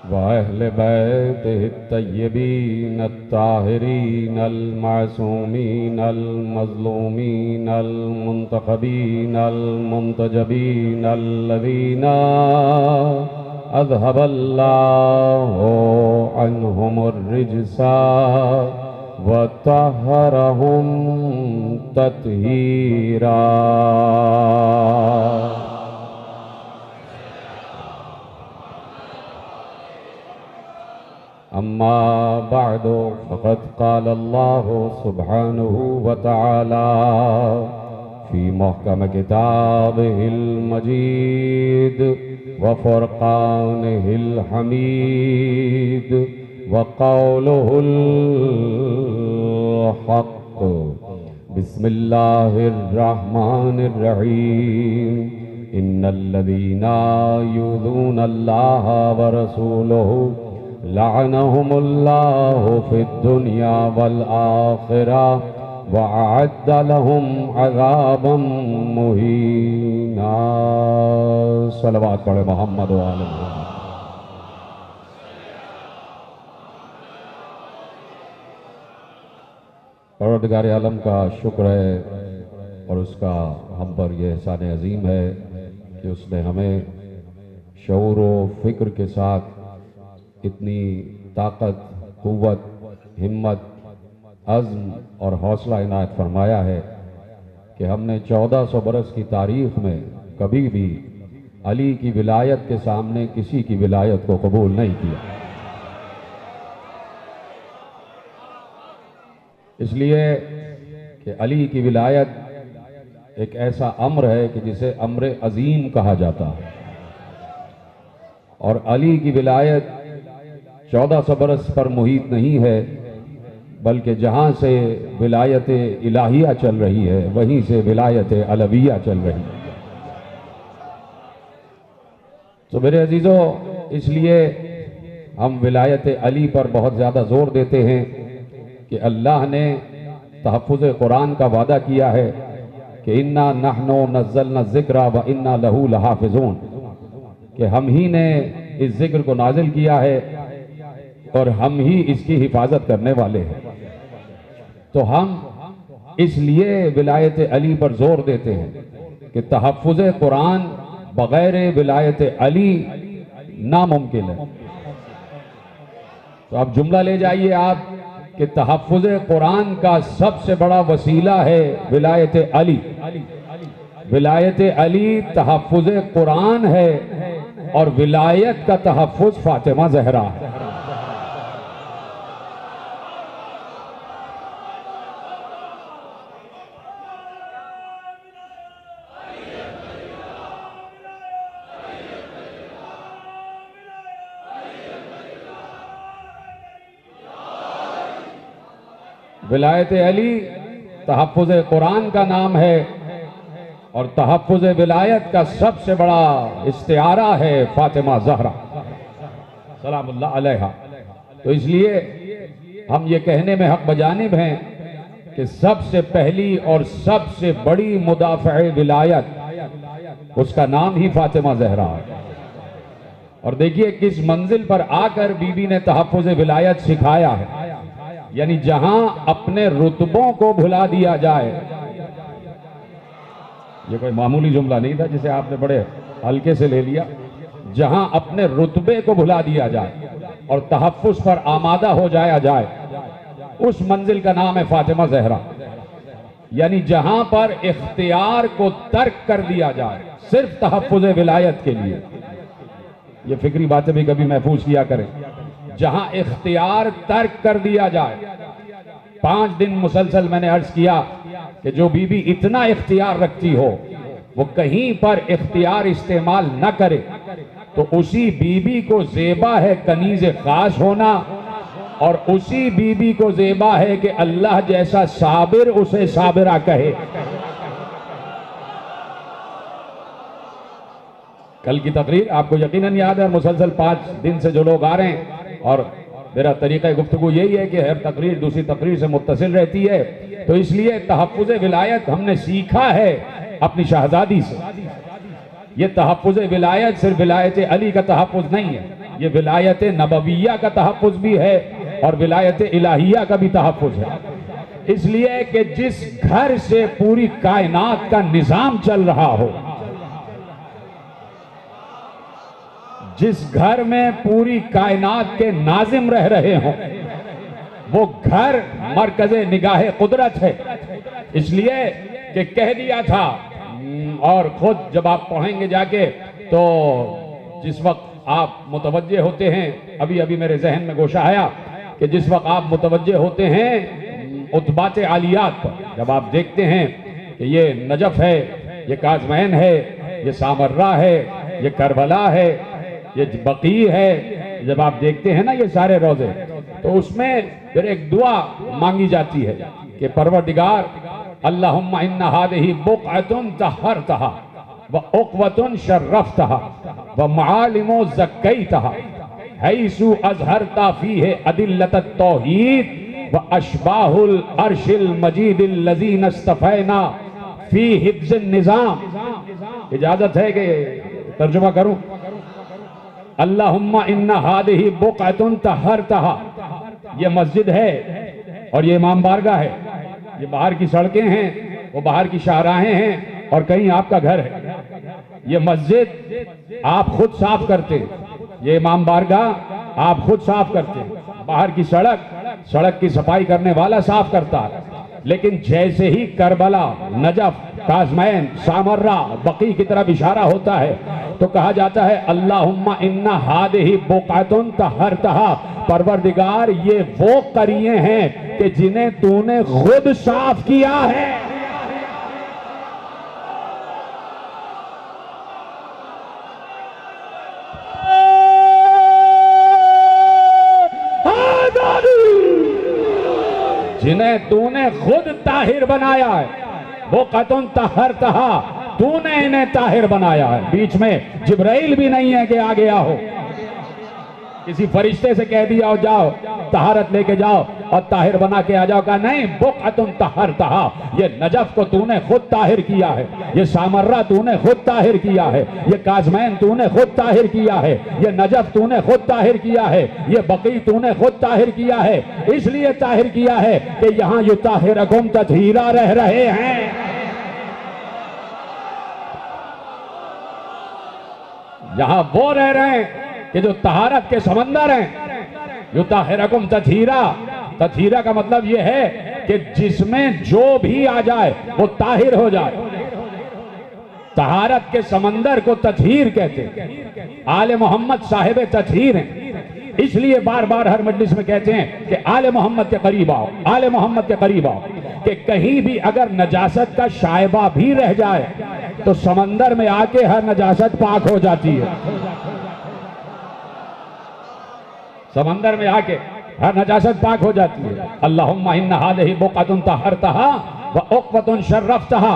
वअहले बैतिहि तय्यबीन अत्ताहिरीन अलमासूमीन अलमज़लूमीन अलमुंतखबीन अलमुंतजबीन अल्लज़ीना अज़हबल्लाहु अन्हुमुर रिज्सा वतहरहुम तत्हीरा। अम्मा बअदु फ़क़द क़ाल अल्लाहु सुब्हानहु व तआला फ़ी मुहकम किताबिहिल मजीद व फ़ुरक़ानिहिल हमीद व क़ौलुहुल हक़्क़। बिस्मिल्लाहिर रहमानिर रहीम। इन्नल्लज़ीना युज़ूनल्लाह व रसूलहु लअनहुमुल्लाहु फ़िद्दुनिया वल आखिरह व अअद्द लहुम अज़ाबम मुहीना। सलवात पढ़े मोहम्मद व आले मोहम्मद। परवरदिगार आलम का शुक्र है और उसका हम पर यह एहसान अजीम है कि उसने हमें शऊर व फिक्र के साथ इतनी ताकत, कुव्वत, हिम्मत, अज़्म और हौसला इनायत फरमाया है कि हमने 1400 बरस की तारीख में कभी भी अली की विलायत के सामने किसी की विलायत को कबूल नहीं किया। इसलिए कि अली की विलायत एक ऐसा अम्र है कि जिसे अम्र अजीम कहा जाता है और अली की विलायत 1400 बरस पर मुहित नहीं है, बल्कि जहाँ से विलायत इलाहिया चल रही है वहीं से विलायत अलविया चल रही है। तो मेरे अजीज़ों, इसलिए हम विलायत अली पर बहुत ज़्यादा जोर देते हैं कि अल्लाह ने तहफ़्फ़ुज़ कुरान का वादा किया है कि इन्ना नहनु नज़्ज़लना ज़िक्रा व इन्ना लहू लहाफ़िज़ून, कि हम ही ने इस जिक्र को नाजिल किया है और हम ही इसकी हिफाजत करने वाले हैं। तो हम इसलिए विलायत अली पर जोर देते हैं कि तहफ़्फ़ुज़ कुरान बग़ैर विलायत अली नामुमकिन है। तो अब जुमला ले जाइए आप कि तहफ़्फ़ुज़ कुरान का सबसे बड़ा वसीला है विलायत अली। विलायत अली तहफ़्फ़ुज़ कुरान है और विलायत का तहफ़्फ़ुज़ फ़ातिमा ज़हरा है। विलायत अली तहफ़्फ़ुज़ कुरान का नाम है और तहफ़्फ़ुज़ विलायत का सबसे बड़ा इस्तिआरा है फ़ातिमा ज़हरा सलामुल्लाह अलैहा। तो इसलिए हम ये कहने में हक़ बजानिब हैं कि सबसे पहली और सबसे बड़ी मुदाफ़िअ विलायत उसका नाम ही फ़ातिमा ज़हरा है। और देखिए किस मंजिल पर आकर बीबी ने तहफ़्फ़ुज़ विलायत सिखाया है, यानी जहां अपने रुतबों को भुला दिया जाए। ये कोई मामूली जुमला नहीं था जिसे आपने बड़े हल्के से ले लिया। जहां अपने रुतबे को भुला दिया जाए और तहफ़्फ़ुज़ पर आमादा हो जाया जाए, उस मंजिल का नाम है फ़ातिमा ज़हरा। यानी जहां पर इख्तियार को तर्क कर दिया जाए सिर्फ तहफ़्फ़ुज़ विलायत के लिए। ये फिक्री बातें भी कभी महफूज किया करें। जहां इख्तियार तर्क कर दिया जाए। 5 दिन मुसलसल मैंने अर्ज किया कि जो बीबी इतना इख्तियार रखती हो वो कहीं पर इख्तियार इस्तेमाल न करे तो उसी बीबी को ज़ेबा है कनीज़ ख़ास होना, और उसी बीबी को ज़ेबा है कि अल्लाह जैसा साबिर उसे साबिरा कहे। कल की तकरीर आपको यकीनन याद है, मुसलसल 5 दिन से जो लोग आ रहे हैं, और मेरा तरीक़ा गुफ्तगू यही है कि हर तकरीर दूसरी तकरीर से मुत्तसिल रहती है। तो इसलिए तहफ़्फ़ुज़ विलायत हमने सीखा है अपनी शहज़ादी से। ये तहफ़्फ़ुज़ विलायत सिर्फ विलायत अली का तहफ़्फ़ुज़ नहीं है, ये विलायत नबविया का तहफ़्फ़ुज़ भी है और विलायत इलाहिया का भी तहफ़्फ़ुज़ है। इसलिए कि जिस घर से पूरी कायनात का निज़ाम चल रहा हो, जिस घर में पूरी कायनात के नाजिम रह रहे हों, वो घर मरकज़े निगाहे कुदरत है। इसलिए कि कह दिया था, और खुद जब आप पढ़ेंगे जाके तो जिस वक्त आप मुतवज्जे होते हैं, अभी अभी मेरे जहन में गोशा आया कि जिस वक्त आप मुतवज्जे होते हैं उतबात आलियात पर, जब आप देखते हैं कि ये नजफ है, ये काज़मैन है, ये सामर्रा है, ये करबला है, ये बकी है, जब आप देखते हैं ना ये सारे रोजे, तो उसमें फिर एक दुआ मांगी जाती है कि परवरदिगार अल्लाहुम्मा इन्ना हादिही बुक़अतुन तहरतहा व उक़वतुन शर्रफ़तहा व मआलिमु ज़क्कैतहा हैसु अज़हरता फ़ीहि अदिल्लतत तौहीद व अशबाहुल अर्शिल मजीदिल लज़ी नस्तफ़ैना फ़ी हिफ़्ज़िन निज़ाम। इजाज़त है कि तर्जुमा करूं? अल्लाहुम्मा इन्ना हादिही बुक़अतुन तहरतहा, ये मस्जिद है और ये इमाम बारगाह है, ये बाहर की सड़कें हैं, वो बाहर की शाहराहें हैं और कहीं आपका घर है। ये मस्जिद आप खुद साफ करते हैं, ये इमाम बारगाह आप खुद साफ करते हैं, बाहर की सड़क की सफाई करने वाला साफ करता है। लेकिन जैसे ही करबला, नजफ, काज़मैन, सामर्रा, बकी की तरफ इशारा होता है तो कहा जाता है अल्लाहुम्मा इन्ना हादिही बुक़अतुन तहरतहा, परवरदिगार ये वो करिए हैं कि जिन्हें तूने खुद साफ किया है। जिन्हें तूने खुद ताहिर बनाया है, वो कतुन तहरतहा, तूने इन्हें ताहिर बनाया है। बीच में जिब्राइल भी नहीं है कि आ गया हो, किसी फरिश्ते से कह दिया हो जाओ तहारत लेके जाओ और ताहिर बना के आ जाओ, का नहीं, बुक़अतुन तहरतहा, ये नजफ को तूने खुद ताहिर किया है, ये सामर्रा तूने खुद ताहिर किया है, ये काज़मैन तूने खुद ताहिर किया है, ये नजफ तूने खुद ताहिर किया है, ये बकी तूने खुद ताहिर किया है। इसलिए ताहिर किया है कि यहाँ युताहिरुकुम तत्हीरा रह रहे हैं। यहाँ वो रह रहे हैं कि जो तहारत के समंदर हैं। युताहिरुकुम तत्हीरा, तत्हीरा का मतलब यह है कि जिसमें जो भी आ जाए वो ताहिर हो जाए। तहारत के समंदर को तत्हीर कहते हैं। आले मोहम्मद साहिब तत्हीर हैं, इसलिए बार बार हर मजलिस में कहते हैं कि आले मोहम्मद के करीब आओ, आले मोहम्मद के करीब आओ, कि कहीं भी अगर नजासत का शायबा भी रह जाए तो समंदर में आके हर नजासत पाक हो जाती है। समंदर में आके हर नजासत पाक हो जाती है। अल्लाहुम्मा इन्ना हादिही बुक़अतुन तहरतहा व उक़वतुन शर्रफ़तहा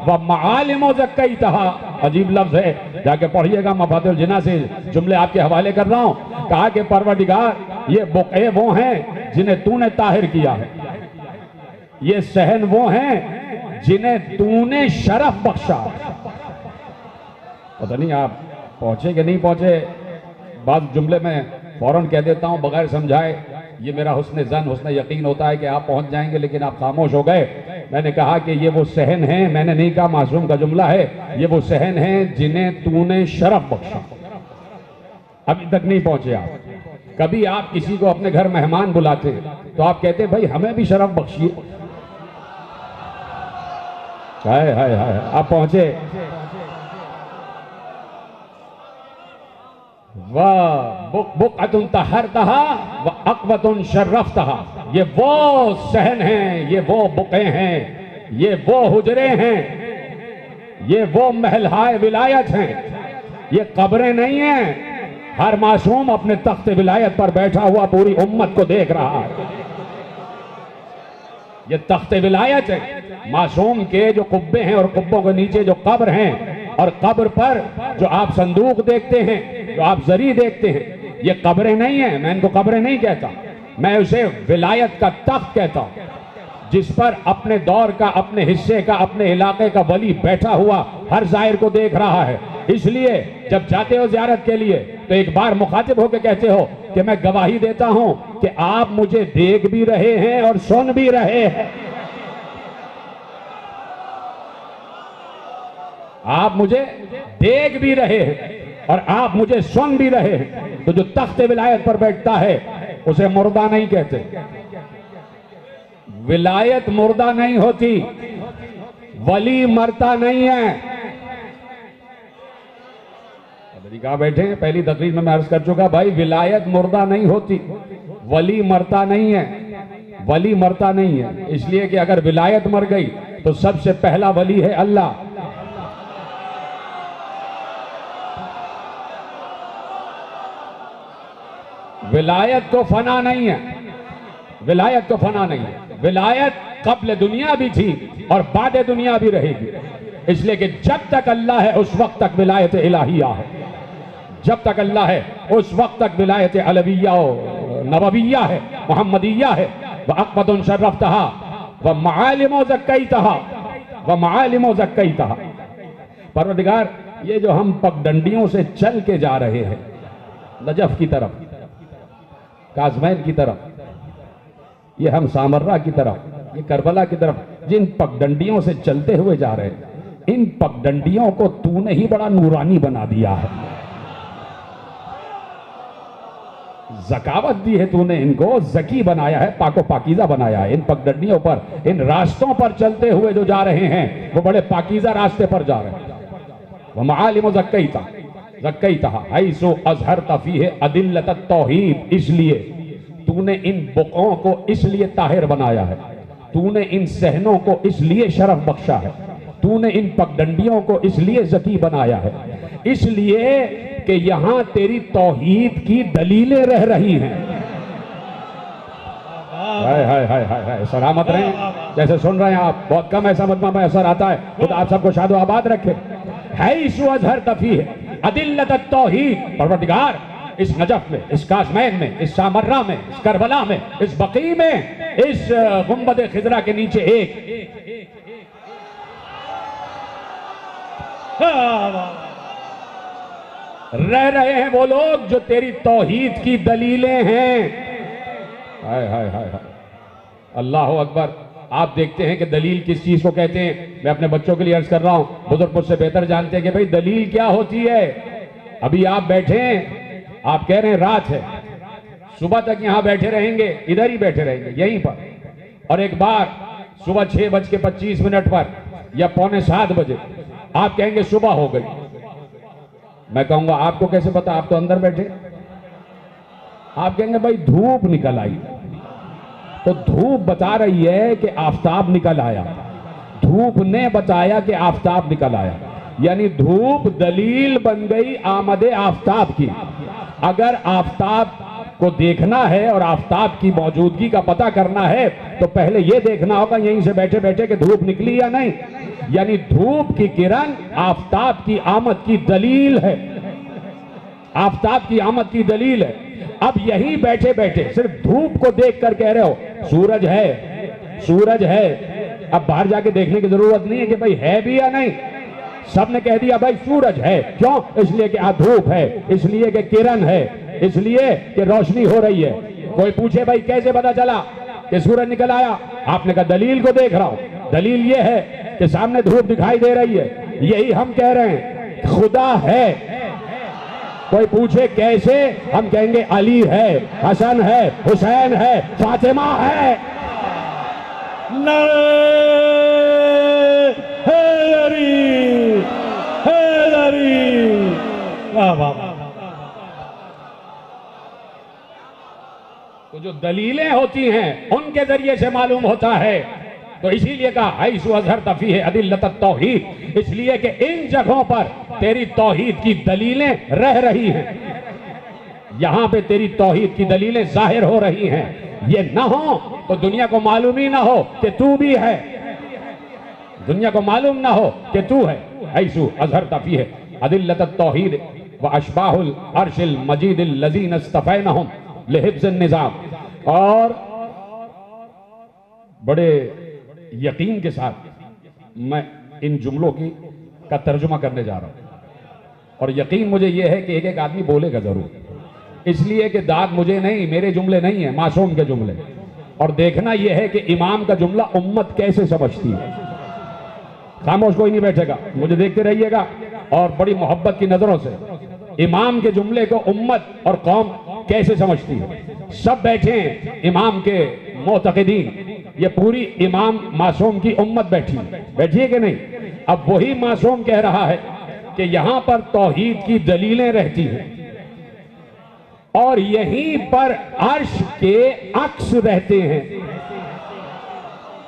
व मआलिमु ज़क्कैतहा। अजीब लफ्ज़ है, जाके पढ़िएगा, मफ़ातिहुल जिना से जुमले आपके हवाले कर रहा हूँ। कहा कि परवरदिगार ये बुक़े वो हैं जिन्हें तूने ताहिर किया है, ये सहन वो हैं जिन्हें तूने शरफ बख्शा। पता नहीं आप पहुंचे कि नहीं पहुंचे, बाद जुमले में फौरन कह देता हूं बगैर समझाए। ये मेरा हुस्न ज़न, हुस्न यकीन होता है कि आप पहुंच जाएंगे, लेकिन आप खामोश हो गए। मैंने कहा कि ये वो सहन हैं, मैंने नहीं कहा मासूम का जुमला है, ये वो सहन हैं जिन्हें तूने शरफ बख्शा। अभी तक नहीं पहुंचे आप। कभी आप किसी को अपने घर मेहमान बुलाते तो आप कहते भाई हमें भी शरफ बख्शिए। हाय हाय हाय, आप पहुंचे। बुक़अतुन तहरतहा व उक़वतुन शर्रफ़तहा, ये वो सहन हैं, ये वो बुक़े हैं, ये वो हुजरे हैं, ये वो महलहाए विलायत हैं, ये कब्रें नहीं हैं। हर मासूम अपने तख्त विलायत पर बैठा हुआ पूरी उम्मत को देख रहा है। ये तख्त विलायत है। मासूम के जो कुब्बे हैं और कुब्बों के नीचे जो कब्र हैं, और कब्र पर जो आप संदूक देखते हैं, जो आप जरी देखते हैं, ये कब्रें नहीं है। मैं इनको कब्रें नहीं कहता, मैं उसे विलायत का तख्त कहता हूं, जिस पर अपने दौर का, अपने हिस्से का, अपने इलाके का वली बैठा हुआ हर जाहिर को देख रहा है। इसलिए जब जाते हो ज़ियारत के लिए तो एक बार मुखातिब होकर कहते हो कि मैं गवाही देता हूं कि आप मुझे देख भी रहे हैं और सुन भी रहे हैं। आप मुझे देख भी रहे हैं और आप मुझे सुन भी रहे हैं। तो जो तख्त विलायत पर बैठता है उसे मुर्दा नहीं कहते। विलायत मुर्दा नहीं होती, वली मरता नहीं है। कहा बैठे हैं, पहली तकरीर में मैं अर्ज कर चुका भाई, विलायत मुर्दा नहीं होती, वली मरता नहीं है। वली मरता नहीं है इसलिए कि अगर विलायत मर गई तो सबसे पहला वली है अल्लाह। विलायत तो फना नहीं है, विलायत तो फना नहीं है। विलायत कब्ल दुनिया भी थी और बाद दुनिया भी रहेगी। इसलिए कि जब तक अल्लाह है उस वक्त तक विलायत इलाहिया है, जब तक अल्लाह है उस वक्त तक विलायत अलविया नबविया है, मोहम्मदिया है। वह अकबतुन शर्रफ्तहा व मालिमो ज़क्कैतहा व मालिमो ज़क्कैतहा। परवरदिगार, ये जो हम पगडंडियों से चल के जा रहे हैं नजफ की तरफ, काज़मैन की तरफ, ये हम सामर्रा की तरफ, ये करबला की तरफ, जिन पगडंडियों से चलते हुए जा रहे हैं, इन पगडंडियों को तूने ही बड़ा नूरानी बना दिया है। ज़कावत दी है तूने, इनको ज़की बनाया है, पाको पाकीज़ा बनाया है। इन पगडंडियों पर, इन रास्तों पर चलते हुए जो जा रहे हैं वो बड़े पाकीज़ा रास्ते पर जा रहे हैं। वह मालिम ज़क्कैतहा ऐसो अज़हरता फ़ीह अदिल्लत तौहीद। इसलिए तूने इन बुक़ों को इसलिए ताहिर बनाया है, तूने इन सहनों को इसलिए शरफ बख्शा है, तूने इन पगडंडियों को इसलिए ज़की बनाया है, इसलिए कि यहां तेरी तौहीद की दलीलें रह रही हैं। हाय हाय हाय हाय हाय, सलामत रहें। जैसे सुन रहे हैं आप, बहुत कम ऐसा मजमा में असर आता है। खुद आप सबको शादो आबाद रखे। हैसु अज़हरता फ़ीह अदिल्लत तौहीद। परवरदिगार, इस नजफ में, इस काज़मैन में, इस सामर्रा में, इस करबला में, इस बकी में, इस गुंबद खिजरा के नीचे एक रह रहे हैं वो लोग जो तेरी तौहीद की दलीलें हैं। हाय हाय हाय हाय, अल्लाह अकबर। आप देखते हैं कि दलील किस चीज को कहते हैं। मैं अपने बच्चों के लिए अर्ज कर रहा हूं, बुजुर्ग मुझसे बेहतर जानते हैं कि भाई दलील क्या होती है। अभी आप बैठे हैं, आप कह रहे हैं रात है, सुबह तक यहां बैठे रहेंगे, इधर ही बैठे रहेंगे यहीं पर, और एक बार सुबह 6:25 पर या 6:45 आप कहेंगे सुबह हो गई। मैं कहूंगा आपको कैसे पता, आप तो अंदर बैठे। आप कहेंगे भाई धूप निकल आई, तो धूप बता रही है कि आफताब निकल आया, धूप ने बताया कि आफताब निकल आया, यानी धूप दलील बन गई आमदे आफताब की। अगर आफताब को देखना है और आफताब की मौजूदगी का पता करना है तो पहले यह देखना होगा यहीं से बैठे बैठे कि धूप निकली या नहीं। यानी धूप की किरण आफताब की आमद की दलील है, आफताब की आमद की दलील है। अब यहीं बैठे बैठे सिर्फ धूप को देख कर कह रहे हो सूरज है, सूरज है। अब बाहर जाके देखने की जरूरत नहीं है कि भाई है भी या नहीं, सबने कह दिया भाई सूरज है। क्यों? इसलिए कि धूप है, इसलिए कि किरण है, इसलिए कि रोशनी हो रही है। कोई पूछे भाई कैसे पता चला कि सूरज निकल आया, आपने कहा दलील को देख रहा हूं। दलील ये है कि सामने धूप दिखाई दे रही है। यही हम कह रहे हैं, खुदा है। कोई पूछे कैसे, हम कहेंगे अली है, हसन है, हुसैन है, फातिमा है। तो जो दलीलें होती हैं उनके जरिए से मालूम होता है। तो इसीलिए कहा ऐसु अज़हरता फ़ीह अदिल्लत तौहीद, इसलिए कि इन जगहों पर तेरी तौहीद की दलीलें रह रही हैं, यहां पे तेरी तौहीद की दलीलें जाहिर हो रही हैं। ये ना हो तो दुनिया को मालूम ही ना हो कि तू भी है, दुनिया को मालूम ना हो कि तू है। ऐसु अज़हरता फ़ीह अदिल्लत तौहीद व अशबाहुल अर्शिल मजीदिल लज़ीन इस्तफ़ैनहुम लिहिफ्ज़िन निज़ाम। और बड़े यकीन के साथ मैं इन जुमलों का तर्जुमा करने जा रहा हूं। और यकीन मुझे यह है कि एक एक आदमी बोलेगा जरूर, इसलिए कि दाद मुझे नहीं, मेरे जुमले नहीं है, मासूम के जुमले। और देखना यह है कि इमाम का जुमला उम्मत कैसे समझती है। खामोश कोई नहीं बैठेगा, मुझे देखते रहिएगा और बड़ी मोहब्बत की नजरों से इमाम के जुमले को उम्मत और कौम कैसे समझती है। सब बैठे हैं इमाम के मोतक़िदीन, ये पूरी इमाम मासूम की उम्मत बैठी है कि नहीं। अब वही मासूम कह रहा है कि यहां पर तौहीद की दलीलें रहती हैं और यहीं पर अर्श के अक्स रहते हैं।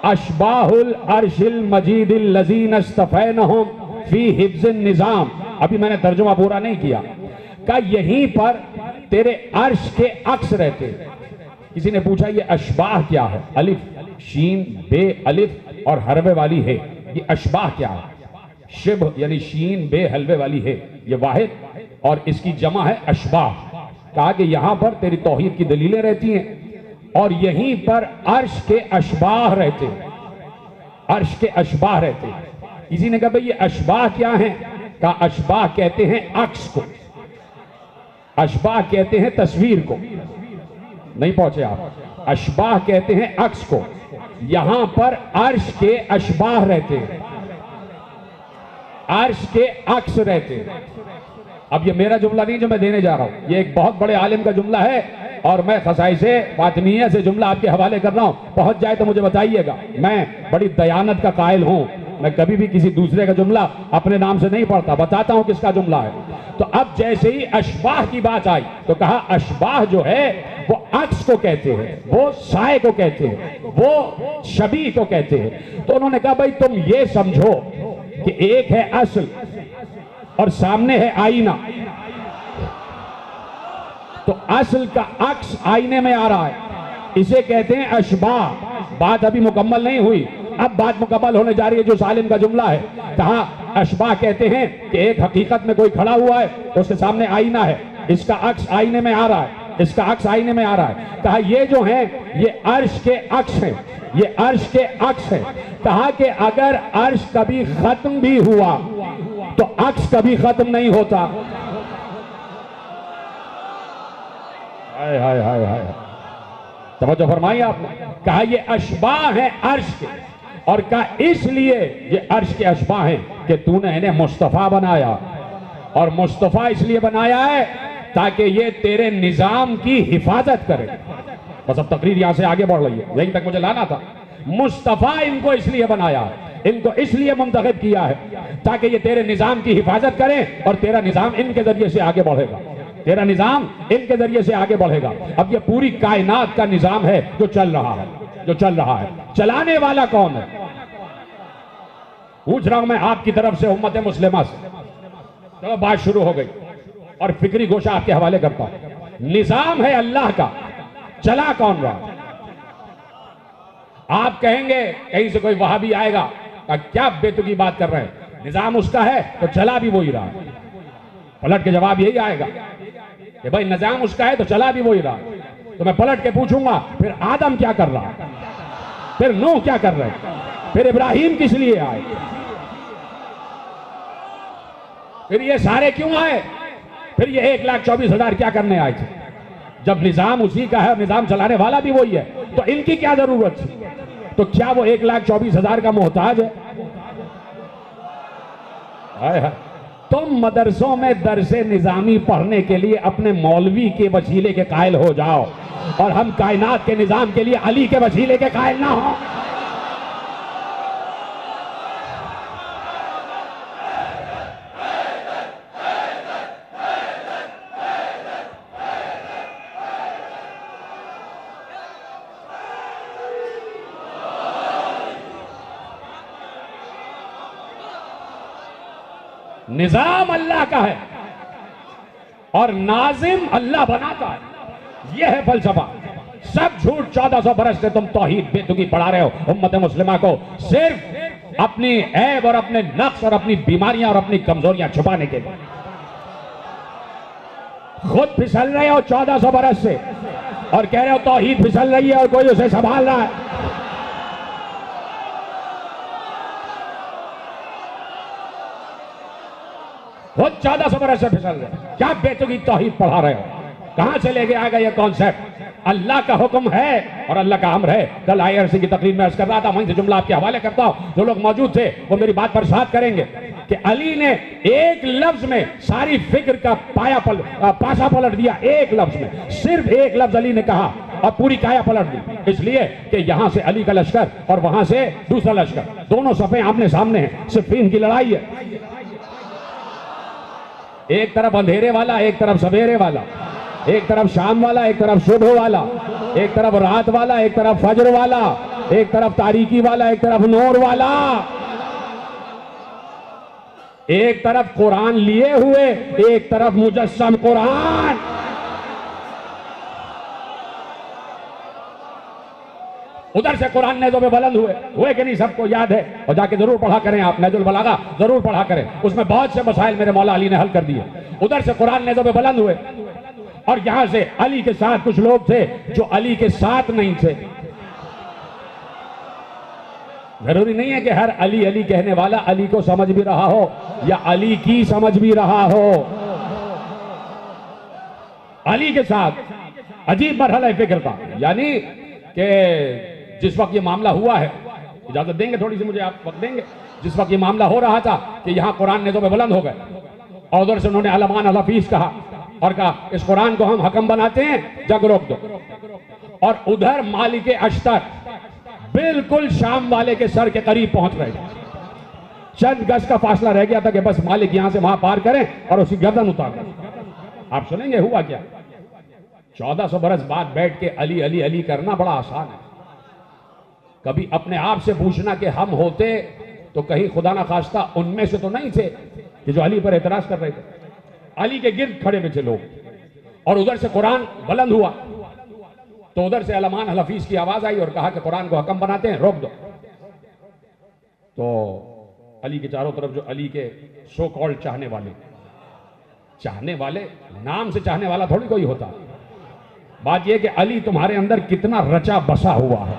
अशबाहुल अर्शिल मजीदिल लजीन अस्तफैनहुम फी हिफ्ज़िन निज़ाम। अभी मैंने तर्जुमा पूरा नहीं किया। का यहीं पर तेरे अर्श के अक्स रहते हैं। किसी ने पूछा ये अशबाह क्या है? अलिफ शीन बे अलिफ और हरवे वाली है, ये अशबाह क्या है? शिब यानी शीन बे हलवे वाली है, ये वाहिद और इसकी जमा है अशबाह। कहा कि यहां पर तेरी तौहीद की दलीलें रहती हैं और यहीं पर अर्श के अशबाह रहते हैं, अर्श के अशबाह रहते हैं। किसी ने कहा भाई ये अशबाह क्या है? कहा अशबाह कहते हैं अक्स को, अशबाह कहते हैं तस्वीर को। नहीं पहुंचे आप? अशबाह कहते हैं अक्स को। यहां पर अर्श के अशबाह रहते हैं, अर्श के अक्स रहते हैं। अब ये मेरा जुमला नहीं जो मैं देने जा रहा हूं, ये एक बहुत बड़े आलिम का जुमला है और मैं खसाइसे फातिमिया से जुमला आपके हवाले कर रहा हूं। पहुंच जाए तो मुझे बताइएगा। मैं बड़ी दयानत का कायल हूं, मैं कभी भी किसी दूसरे का जुमला अपने नाम से नहीं पढ़ता, बताता हूं किसका जुमला है। तो अब जैसे ही अशबाह की बात आई तो कहा अशबाह जो है वो अक्स को कहते हैं, वो साए को कहते हैं, वो शबी को कहते हैं। तो उन्होंने कहा भाई तुम ये समझो कि एक है असल और सामने है आईना, तो असल का अक्स आईने में आ रहा है, इसे कहते हैं अशबाह। बात अभी मुकम्मल नहीं हुई, अब बात मुकम्मल होने जा रही है। जो सालिम का जुमला है, कहा अशबाह कहते हैं कि एक हकीकत में कोई खड़ा हुआ है, उसके सामने आईना है, इसका अक्स आईने में आ रहा है, इसका अक्स आईने में आ रहा है। कहा ये जो है ये अर्श के अक्स है, ये अर्श के अक्स है। कहा कि अगर अर्श कभी खत्म भी हुआ तो अक्स कभी खत्म नहीं होता। हाय हाय हाय हाय, तवज्जो फरमाई आपने। कहा ये अशबाह है अर्श के, और कहा इसलिए ये अर्श के अशबाह हैं कि तूने इन्हें मुस्तफा बनाया, और मुस्तफा इसलिए बनाया है ताकि ये तेरे निजाम की हिफाजत करे। बस अब तकरीर यहां से आगे बढ़ रही है, यहीं तक मुझे लाना था। मुस्तफा इनको इसलिए बनाया है, इनको इसलिए मुंतखब किया है ताकि ये तेरे निजाम की हिफाजत करें और तेरा निजाम इनके जरिए से आगे बढ़ेगा, तेरा निजाम इनके जरिए से आगे बढ़ेगा। अब ये पूरी कायनात का निजाम है जो चल रहा है, जो चल रहा है। चलाने वाला कौन है? पूछ रहा हूं मैं आपकी तरफ से, उम्मत मुस्लिमा से। चलो बात शुरू हो गई और फिक्री गोशा आपके हवाले करता हूं। निजाम है अल्लाह का, चला कौन रहा? आप कहेंगे कहीं से कोई वहाबी आएगा, क्या बेतुकी बात कर रहे हैं, निजाम उसका है तो चला भी वही रहा। पलट के जवाब यही आएगा कि भाई निजाम उसका है तो चला भी वही रहा। तो मैं पलट के पूछूंगा फिर आदम क्या कर रहा है, फिर नूह क्या कर रहे हैं, फिर इब्राहिम किस लिए आए, फिर ये सारे क्यों आए, फिर ये 1,24,000 क्या करने आए थे? जब निजाम उसी का है और निजाम चलाने वाला भी वही है तो इनकी क्या जरूरत थी? तो क्या वो 1,24,000 का मोहताज है? हाय हाय। तुम मदरसों में दरसे निजामी पढ़ने के लिए अपने मौलवी के वसीले के कायल हो जाओ और हम कायनात के निजाम के लिए अली के वसीले के कायल ना हो। निजाम अल्लाह का है और नाजिम अल्लाह बनाता है, यह है फलसफा। सब झूठ 1400 बरस से तुम तौहीद बेतुकी पढ़ा रहे हो उम्मत मुस्लिमा को, सिर्फ अपनी ऐब और अपने नक्स और अपनी बीमारियां और अपनी कमजोरियां छुपाने के लिए। खुद फिसल रहे हो 1400 बरस से और कह रहे हो तौहीद फिसल रही है और कोई उसे संभाल रहा है। वो 1400 बरस से फिसल गए। क्या बेतुकी तौहीद पढ़ा रहे हो? कहां से लेके आ गए ये कॉन्सेप्ट? अल्लाह का हुक्म है और अल्लाह का अम्र है। कल IRC की तकरीर में अर्ज कर रहा था, वहीं से जुमला आपके हवाले करता हूं। जो लोग मौजूद थे वो मेरी बात पर साथ करेंगे कि अली ने एक लफ्ज में सारी फिक्र का पासा पलट दिया। एक लफ्ज में, सिर्फ एक लफ्ज अली ने कहा और पूरी काया पलट दी। इसलिए कि यहां से अली का लश्कर और वहां से दूसरा लश्कर, दोनों सफे आमने सामने हैं। सिफीन की लड़ाई है, एक तरफ अंधेरे वाला, एक तरफ सवेरे वाला, एक तरफ शाम वाला, एक तरफ सुबह वाला, एक तरफ रात वाला, एक तरफ फजर वाला, एक तरफ तारीकी वाला, एक तरफ नूर वाला, एक तरफ कुरान लिए हुए, एक तरफ मुजस्सम कुरान। उधर से कुरान नेज़ों पे बुलंद हुए कि नहीं? सबको याद है, और जाके जरूर पढ़ा करें आप, नहजुल बलागा जरूर पढ़ा करें, उसमें बहुत से मसाइल मेरे मौला अली ने हल कर दिए। उधर से कुरान नेज़ों पे बुलंद हुए और यहां से अली के साथ कुछ लोग थे जो अली के साथ नहीं थे। जरूरी नहीं है कि हर अली अली कहने वाला अली को समझ भी रहा हो या अली की समझ भी रहा हो। अली के साथ अजीब मरहला फिक्र था, यानी कि जिस वक्त ये मामला हुआ है, इजाजत देंगे थोड़ी सी मुझे, आप वक्त देंगे, जिस वक्त ये मामला हो रहा था कि यहां कुरान नेज़ों पे बुलंद हो गए और उधर से उन्होंने अलमान अल हफीज कहा और कहा इस कुरान को हम हकम बनाते हैं, जंग रोक दो। और उधर मालिक अश्तर बिल्कुल शाम वाले के सर के करीब पहुंच रहे थे। चंद गज का फासला रह गया था कि बस मालिक यहां से वहां पार करें और उसकी गर्दन उतार दें। आप सुनेंगे हुआ क्या? 1400 बरस बाद बैठ के अली अली अली करना बड़ा आसान है। कभी अपने आप से पूछना कि हम होते तो कहीं खुदा ना खास्ता उनमें से तो नहीं थे कि जो अली पर एतराज कर रहे थे। अली के गिर्द खड़े हुए थे लोग और उधर से कुरान बुलंद हुआ तो उधर से अलमान अल हफीज की आवाज आई और कहा कि कुरान को हकम बनाते हैं, रोक दो। तो अली के चारों तरफ जो अली के सो कॉल्ड चाहने वाले, नाम से चाहने वाला थोड़ी कोई होता। बात यह कि अली तुम्हारे अंदर कितना रचा बसा हुआ है।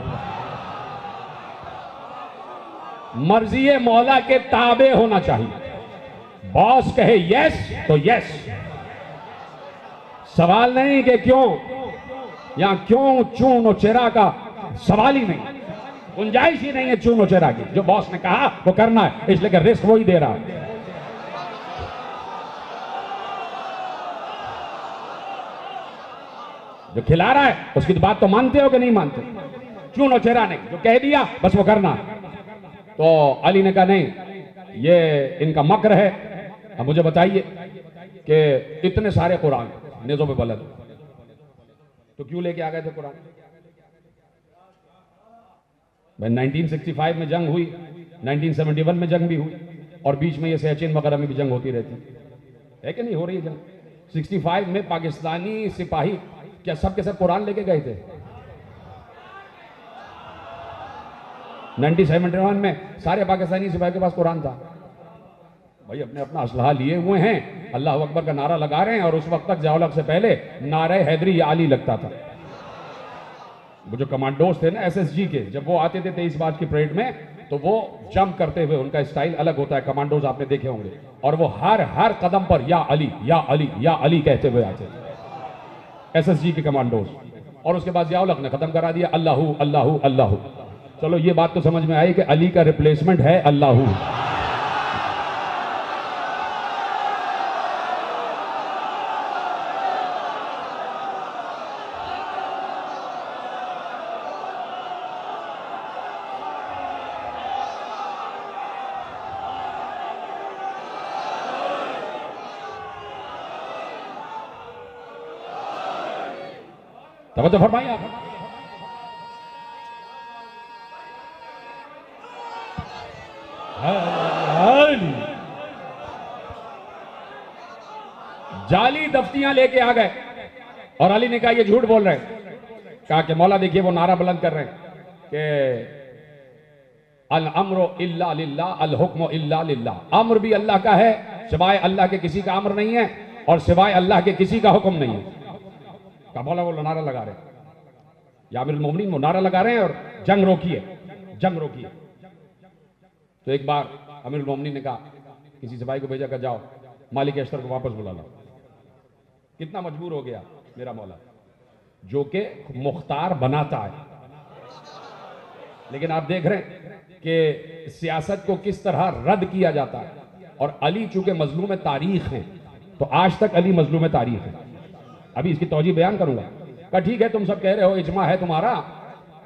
मर्जी मौला के ताबे होना चाहिए। बॉस कहे यस तो यस, सवाल नहीं कि क्यों या क्यों चून और चेरा का सवाल ही नहीं, गुंजाइश ही नहीं है चून और चेरा की। जो बॉस ने कहा वो करना है, इसलिए कि रिस्क वही दे रहा है। जो खिला रहा है उसकी तो बात तो मानते हो कि नहीं मानते? चून और चेरा नहीं, जो कह दिया बस वो करना। तो अली ने कहा नहीं, ये इनका मक्र है। अब मुझे बताइए कि इतने सारे कुरान नेज़ों पे बुलंद तो क्यों लेके आ गए थे कुरान? भाई 1965 में जंग हुई, 1971 में जंग भी हुई और बीच में ये सियाचिन वगैरह में भी जंग होती रहती है कि नहीं हो रही है जंग। 65 में पाकिस्तानी सिपाही क्या सब के सब कुरान लेके गए थे? 1971 में सारे पाकिस्तानी सिपाही के पास कुरान था। भाई अपने अपना असलहा लिए हुए हैं, अल्लाह अकबर का नारा लगा रहे हैं और उस वक्त तक ज़िया-उल-हक से पहले नारे हैदरी या अली लगता था। वो जो कमांडोज थे ना SSG के, जब वो आते थे 23 मार्च की परेड में तो वो जंप करते हुए, उनका स्टाइल अलग होता है, कमांडोज आपने देखे होंगे, और वो हर कदम पर या अली या अली या अली कहते हुए आते थे SSG के कमांडोज। और उसके बाद ज़िया-उल-हक ने खत्म करा दिया अल्लाहू अल्लाहू अल्लाहू। चलो ये बात तो समझ में आई कि अली का रिप्लेसमेंट है अल्लाहू। तवज्जो फरमाइए आप। जाली दफ्तियां लेके आ गए और अली ने कहा ये झूठ बोल रहे हैं। कहा कि मौला देखिए वो नारा बुलंद कर रहे हैं कि अल अम्रो इल्ला लिल्लाह अल हुक्म इल्ला लिल्लाह। अम्र भी अल्लाह का है, सिवाय अल्लाह के किसी का अम्र नहीं है और सिवाय अल्लाह के किसी का हुक्म नहीं है। का मौला वो नारा लगा रहे हैं, या अमीरुल मोमिनीन वो नारा लगा रहे हैं और जंग रोकिए, जंग रोकिए। तो एक बार अमीरुल मोमिनीन ने कहा, किसी सिपाही को भेजा कर जाओ मालिक अश्तर को वापस बुला ला। कितना मजबूर हो गया मेरा मौला, जो कि मुख्तार बनाता है। लेकिन आप देख रहे हैं कि सियासत को किस तरह रद्द किया जाता है। और अली चूंकि मजलूम तारीख हैं, तो आज तक अली मजलूम तारीख है। अभी इसकी तौजी बयान करूंगा। कहा ठीक है, तुम सब कह रहे हो इजमा है तुम्हारा,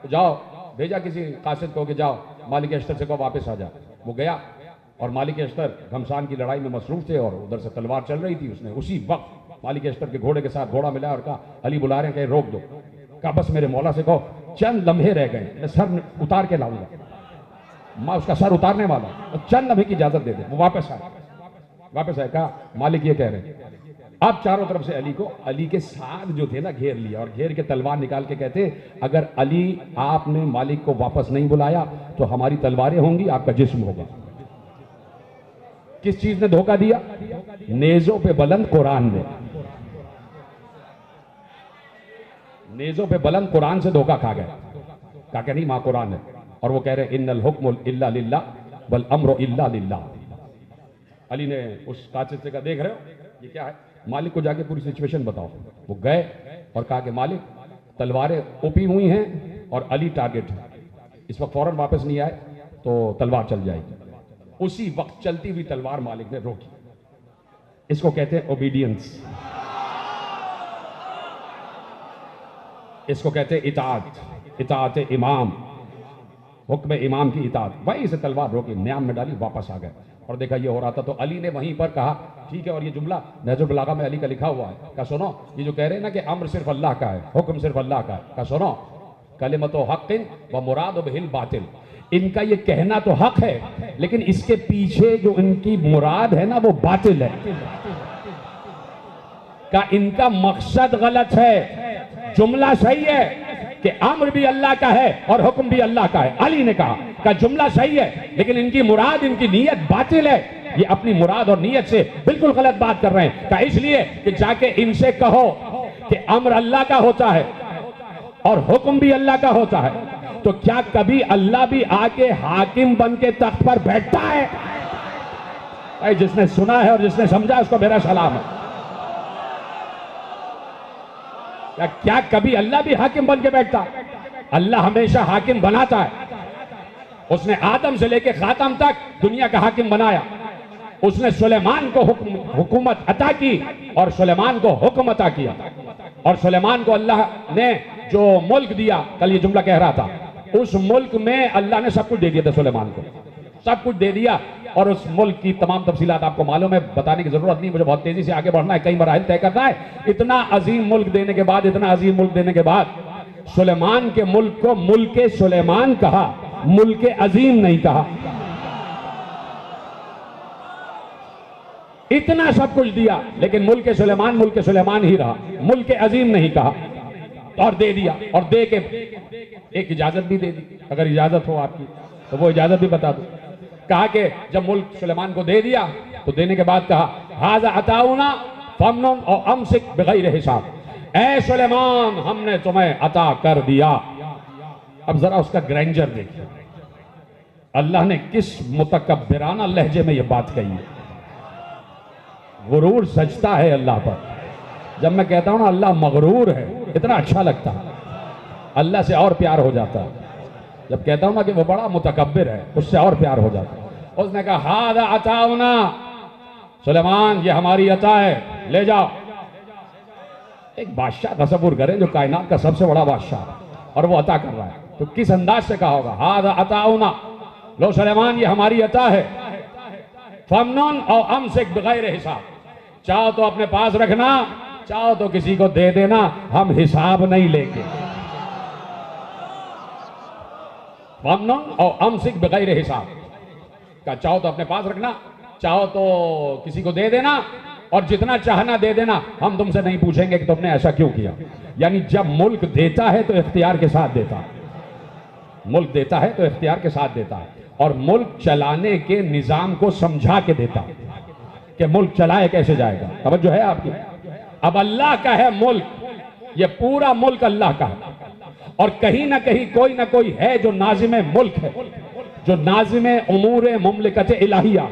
तो जाओ, भेजा किसी कासिद को कि जाओ मालिक अश्तर से को वापस आ जा। वो गया और मालिक अश्तर घमसान की लड़ाई में मसरूफ थे और उधर से तलवार चल रही थी। उसने उसी वक्त मालिक अश्तर के घोड़े के साथ घोड़ा मिलाया और कहा अली बुला रहे हैं, कहीं रोक दो। कहा बस मेरे मौला से कहो चंद लम्हे रह गए, मैं सर उतार के लाऊंगा। मैं उसका सर उतारने वाला, तो चंद लम्हे की इजाजत दे दे। वो वापस आया, कहा मालिक ये कह रहे हैं। अब चारों तरफ से अली के साथ जो थे ना घेर लिया और घेर के तलवार निकाल के कहते अगर अली आपने मालिक को वापस नहीं बुलाया तो हमारी तलवारें होंगी, आपका जिस्म होगा। किस चीज ने धोखा दिया? नेजों पे बुलंद कुरान ने, नेजों पे बुलंद कुरान से धोखा खा गए। कहा कि नहीं मां कुरान है। और वो कह रहे इन्नल हुक्म इल्ला लिल्लाह वल अम्रु इल्ला लिल्लाह। अली ने उस कासिद से कहा देख रहे हो ये क्या है, मालिक को जाके पूरी सिचुएशन बताओ। वो गए और कहा कि मालिक तलवारें ओपी हुई हैं और अली टारगेट है, इस वक्त फौरन वापस नहीं आए तो तलवार चल जाएगी। उसी वक्त चलती हुई तलवार मालिक ने रोकी। इसको कहते हैं ओबीडियंस, इसको कहते हैं इताअत इमाम, हुक्म इमाम की इताअत। वहीं से तलवार रोकी, म्यान में डाली, वापस आ गए और देखा ये हो रहा था। तो अली ने वहीं पर कहा ठीक है, और ये जुमला नहजुल बलागा में अली का लिखा हुआ है। कहा सुनो, ये जो कह रहे हैं ना कि अम्र सिर्फ अल्लाह का है, हुक्म सिर्फ अल्लाह का है। कहा सुनो, कलिमतो हक़्क़िन व मुराद बिहिल बातिल। इनका ये कहना तो हक है, लेकिन इसके पीछे जो इनकी मुराद है ना वो बातिल है। का इनका मकसद गलत है, जुमला सही है कि अम्र भी अल्लाह का है और हुक्म भी अल्लाह का है। अली ने कहा जुमला सही है, लेकिन इनकी मुराद, इनकी नीयत बातिल है। ये अपनी मुराद और नीयत से बिल्कुल गलत बात कर रहे हैं। कहा इसलिए कि जाके इनसे कहो कि अम्र अल्लाह का होता है और हुक्म भी अल्लाह का होता है, तो क्या कभी अल्लाह भी आके हाकिम बन के तख्त पर बैठता है? भाई जिसने सुना है और जिसने समझा उसको मेरा सलाम है। क्या कभी अल्लाह भी हाकिम बन के बैठता? अल्लाह हमेशा हाकिम बनाता है। उसने आदम से लेकर खातम तक दुनिया का हाकिम बनाया। उसने सुलेमान को हुकूमत अता की और सुलेमान को हुक्म अता किया। और सुलेमान को अल्लाह ने जो मुल्क दिया, कल ये जुमला कह रहा था, उस मुल्क में अल्लाह ने सब कुछ दे दिया था सुलेमान को, सब कुछ दे दिया। और उस मुल्क की तमाम तफसीलात आपको मालूम है, बताने की जरूरत नहीं, मुझे बहुत तेजी से आगे बढ़ना है, कई मराहिल तय करना है। इतना अजीम मुल्क देने के बाद, इतना अजीम मुल्क देने के बाद सुलेमान के मुल्क को मुल्के सुलेमान कहा, मुल्के अजीम नहीं कहा। इतना सब कुछ दिया, लेकिन मुल्के सुलेमान ही रहा, मुल्के अजीम नहीं कहा। और दे दिया, और दे के एक इजाजत भी दे दी, अगर इजाजत हो आपकी तो वो इजाजत भी बता दो। कहा कि जब मुल्क सुलेमान को दे दिया तो देने के बाद कहा हाजा अताउना फमनुन और अमसिक बिगैर हिसाब। ऐ सुलेमान, हमने तुम्हें अता कर दिया। अब जरा उसका ग्रैंडर देखिए, अल्लाह ने किस मुतकब्बिराना लहजे में यह बात कही है। गुरूर सजता है अल्लाह पर। जब मैं कहता हूं ना अल्लाह मगरूर है, इतना अच्छा लगता है, अल्लाह से और प्यार हो जाता है। जब कहता हूं ना कि वो बड़ा मुतकब्बिर है, उससे और प्यार हो जाता है। उसने कहा हादा अताउना, सुलेमान ये हमारी अता है, ले जाओ। एक बादशाह तसव्वुर करें जो कायनात का सबसे बड़ा बादशाह है और वो अता कर रहा है, तो किस अंदाज से कहा होगा, हादा अताउना, लो सुलेमान ये हमारी अता है, फमनुन और अमसिक बिगैर हिसाब। चाहो तो अपने पास रखना, चाहो तो किसी को दे देना, हम हिसाब नहीं लेंगे। फमनुन और अमसिक बिगैर हिसाब का, चाहो तो अपने पास रखना, चाहो तो किसी को दे देना, और जितना चाहना दे देना, हम तुमसे नहीं पूछेंगे कि तुमने ऐसा क्यों किया। यानी जब मुल्क देता है तो इख्तियार के साथ देता है, मुल्क देता है तो इख्तियार के साथ देता है, और मुल्क चलाने के निजाम को समझा के देता है कि मुल्क चलाए कैसे जाएगा। तवज्जो है आपकी? अब अल्लाह का है मुल्क, ये पूरा मुल्क अल्लाह का है, और कहीं ना कहीं कोई ना कोई है जो नाज़िम मुल्क है, जो नाज़िम उमूर मुमलिकत इलाहिया,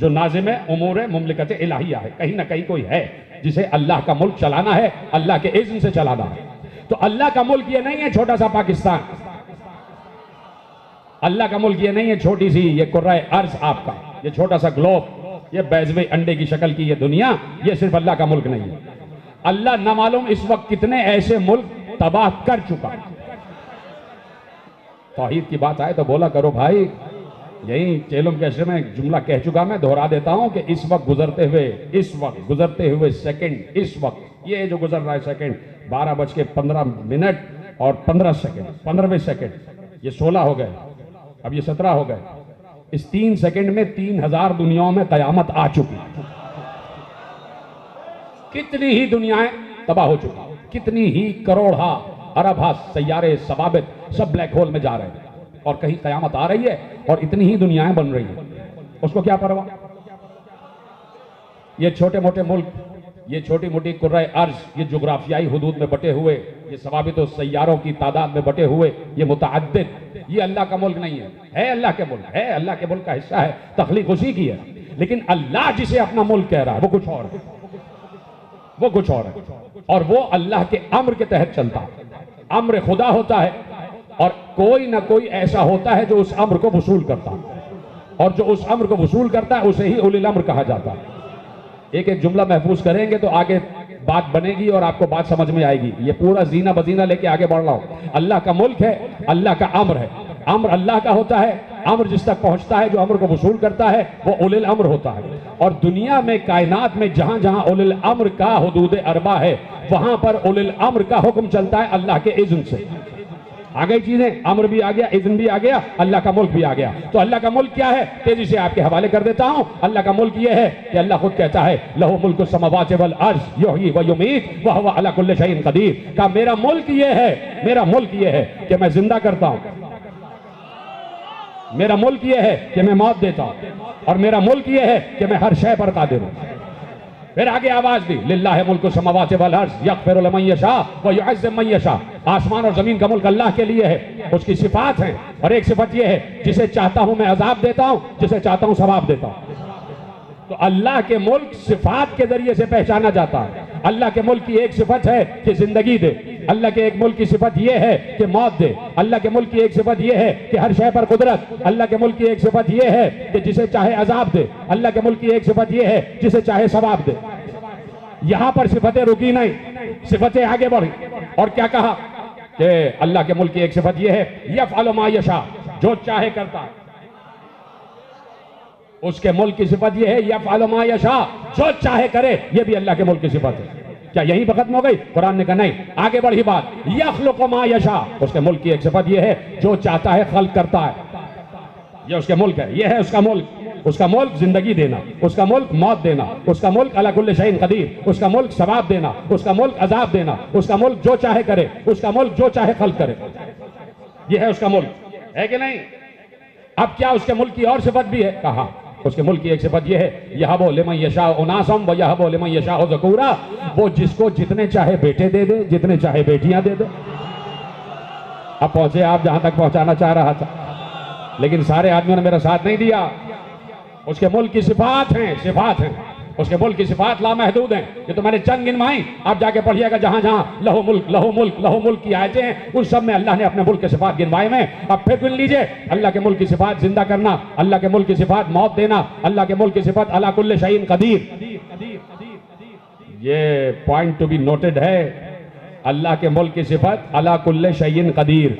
जो नाजिम उमूर मुमलिकत इलाहिया है। कहीं ना कहीं कोई है जिसे अल्लाह का मुल्क चलाना है, अल्लाह के इज़्न से चलाना है। तो अल्लाह का मुल्क ये नहीं है छोटा सा पाकिस्तान, अल्लाह का मुल्क ये नहीं है छोटी सी ये कुर्रा अर्ज आपका, ये छोटा सा ग्लोब, ये बैजवे अंडे की शक्ल की ये दुनिया, ये सिर्फ अल्लाह का मुल्क नहीं है। अल्लाह न मालूम इस वक्त कितने ऐसे मुल्क तबाह कर चुका। तौहीद की बात आए तो बोला करो भाई। यही चेलुम कैसे में जुमला कह चुका, मैं दोहरा देता हूं कि इस वक्त गुजरते हुए सेकंड, इस वक्त ये जो गुजर रहा है सेकंड 12:15 और 15 सेकंड, 15वें सेकंड, ये 16 हो गए, अब ये 17 हो गए। इस 3 सेकंड में 3000 दुनियाओं में कयामत आ चुकी। कितनी ही दुनियाएं तबाह हो चुकी, कितनी ही करोड़ा अरबा सैयारे सवाबित सब ब्लैक होल में जा रहे हैं, और कहीं कयामत आ रही है और इतनी ही दुनियाएं बन रही हैं, उसको क्या परवाह। ये छोटे मोटे मुल्क, ये छोटी मोटी कुर्रा अर्ज, ये जोग्राफियाई हुदूद में बटे हुए, ये सवाबित और सैयारों की तादाद में बटे हुए, ये मुतअद्दिद, ये अल्लाह का मुल्क नहीं है अल्लाह के मुल्क है, अल्लाह के मुल्क का हिस्सा है, तख्लीक उसी की है। लेकिन अल्लाह जिसे अपना मुल्क कह रहा है वो कुछ और है, वो कुछ और है, और वो अल्लाह के अम्र के तहत चलता है। अम्र खुदा होता है और कोई ना कोई ऐसा होता है जो उस अम्र को वसूल करता है, और जो उस अम्र को वसूल करता है उसे ही उलिल अम्र कहा जाता है। एक एक जुमला महफूज करेंगे तो आगे बात बनेगी और आपको बात समझ में आएगी। ये पूरा जीना बजीना लेके आगे बढ़ रहा हूं। अल्लाह का मुल्क है, अल्लाह का अम्र है, अम्र अल्लाह का होता है, अम्र जिस तक पहुंचता है, जो अम्र को वसूल करता है वो उलिल अम्र होता है। और दुनिया में, कायनात में जहां जहां उलिल अम्र का हुदूद अरबा है, वहां पर उलिल अम्र का हुक्म चलता है अल्लाह के इज़्न से। आ गई चीजें, अम्र भी आ गया, इज़्न भी आ गया, अल्लाह का मुल्क भी आ गया। तो अल्लाह का मुल्क क्या है, तेजी से आपके हवाले कर देता हूं। अल्लाह का मुल्क यह है कि अल्लाह खुद कहता है लहू मुल्कु समावाति वल अर्ज़ युहयी व युमीत व हुवा अला कुल्लि शैइन क़दीर। का मेरा मुल्क यह है, मेरा मुल्क यह है कि मैं जिंदा करता हूं, मेरा मुल्क यह है कि मैं मौत देता हूं, और मेरा मुल्क यह है कि मैं हर शय पर कादिर हूं। फिर आगे आवाज दी लिल्लाहि मुल्कु समावाति वल अर्ज़ यग़फ़िरु लिमन यशा व युअज़्ज़िबु मन यशा। आसमान और जमीन का मुल्क अल्लाह के लिए है, उसकी सिफात है, और एक सिफत यह है जिसे चाहता हूं मैं अजाब देता हूं, जिसे चाहता हूं सवाब देता हूं। तो अल्लाह के मुल्क सिफात के जरिए से पहचाना जाता है। अल्लाह के मुल्क की एक सिफत है कि जिंदगी दे, अल्लाह के एक मुल्क की सिफत यह है कि मौत दे, अल्लाह के मुल्क की एक सिफत यह है कि हर शय पर कुदरत, अल्लाह के मुल्क की एक सिफत यह है कि जिसे चाहे अजाब दे, अल्लाह के मुल्क की एक सिफत यह है जिसे चाहे सवाब दे। यहां पर सिफतें रुकी नहीं, सिफतें आगे बढ़ी, और क्या कहा कि अल्लाह के मुल्क की एक सिफत यह है यफ़अलु मा यशा, जो चाहे करता है। उसके मुल्क की सिफत यह है यफ़अलु मा यशा, जो चाहे करे, यह भी अल्लाह के मुल्क की सिफत है। क्या यहीं पर खत्म हो गई? कुरान ने कहा नहीं, आगे बढ़ी बात, यख़्लुक़ु मा यशा, उसके मुल्क की एक सिफत यह है जो चाहता है खल्क़ करता है। यह उसके मुल्क है, यह है उसका मुल्क। उसका मुल्क जिंदगी देना, उसका मुल्क मौत देना, उसका मुल्क अला कुल्लि शैइन क़दीर, उसका मुल्क सवाब देना, उसका मुल्क अजाब देना, उसका मुल्क जो चाहे करे, उसका मुल्क जो चाहे खल्क़ करे। यह है उसका मुल्क, है कि नहीं? अब क्या उसके मुल्क की और सिफत भी है? कहा उसके मुल्क की एक सिफत यह है यहबु लिमन यशाउ उनासम व यहबु लिमन यशाउ ज़ुकूरा, वो जिसको जितने चाहे बेटे दे दे, जितने चाहे बेटियां दे दे। अब पहुंचे आप जहां तक पहुंचाना चाह रहा था, लेकिन सारे आदमियों ने मेरा साथ नहीं दिया। उसके मुल्क की सिफात हैं, सिफात हैं, उसके मुल्क की सिफात लामहदूद हैं। ये तो मैंने चंद गिनवाई, आप जाके पढ़िएगा जहां जहां लहू मुल्क लहू मुल्क लहू मुल्क की आयतें हैं, उन सब में अल्लाह ने अपने मुल्क के सिफात गिनवाए में। अब फिर गिन लीजिए, अल्लाह के मुल्क की सिफात जिंदा करना, अल्लाह के मुल्क की सिफात मौत देना, अल्लाह के मुल्क की सिफात अला कुल्लि शैइन क़दीर। ये पॉइंट टू बी नोटेड है, अल्लाह के मुल्क की सिफत अला कुल्लि शैइन क़दीर,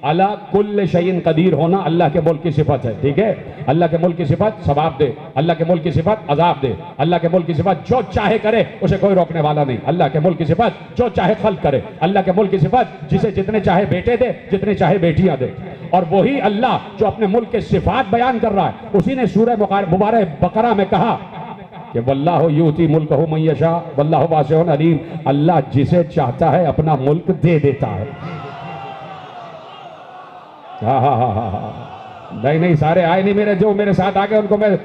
अला कुल्लि शैइन क़दीर होना अल्लाह के मुल्क की सिफत है। ठीक है, अल्लाह के मुल्क की सिफत सवाब दे, अल्लाह के मुल्क की सिफत अजाब दे, अल्लाह के मुल्क की सिफत जो चाहे करे, उसे कोई रोकने वाला नहीं। अल्लाह के मुल्क की सिफत जो चाहे खल्क़ करे, अल्लाह के मुल्क की सिफत जिसे जितने चाहे बेटे दे, जितने चाहे बेटियां दे। और वही अल्लाह जो अपने मुल्क के सिफात बयान कर रहा है, उसी ने सूरह मुबारक बकरा में कहा कि वल्लाहु यूती मुल्कहु मन यशा वल्लाहु वासिउन अलीम, अल्लाह जिसे चाहता है अपना मुल्क दे देता है। नहीं नहीं, सारे आए नहीं मेरे, जो मेरे साथ आ गए उनको मैं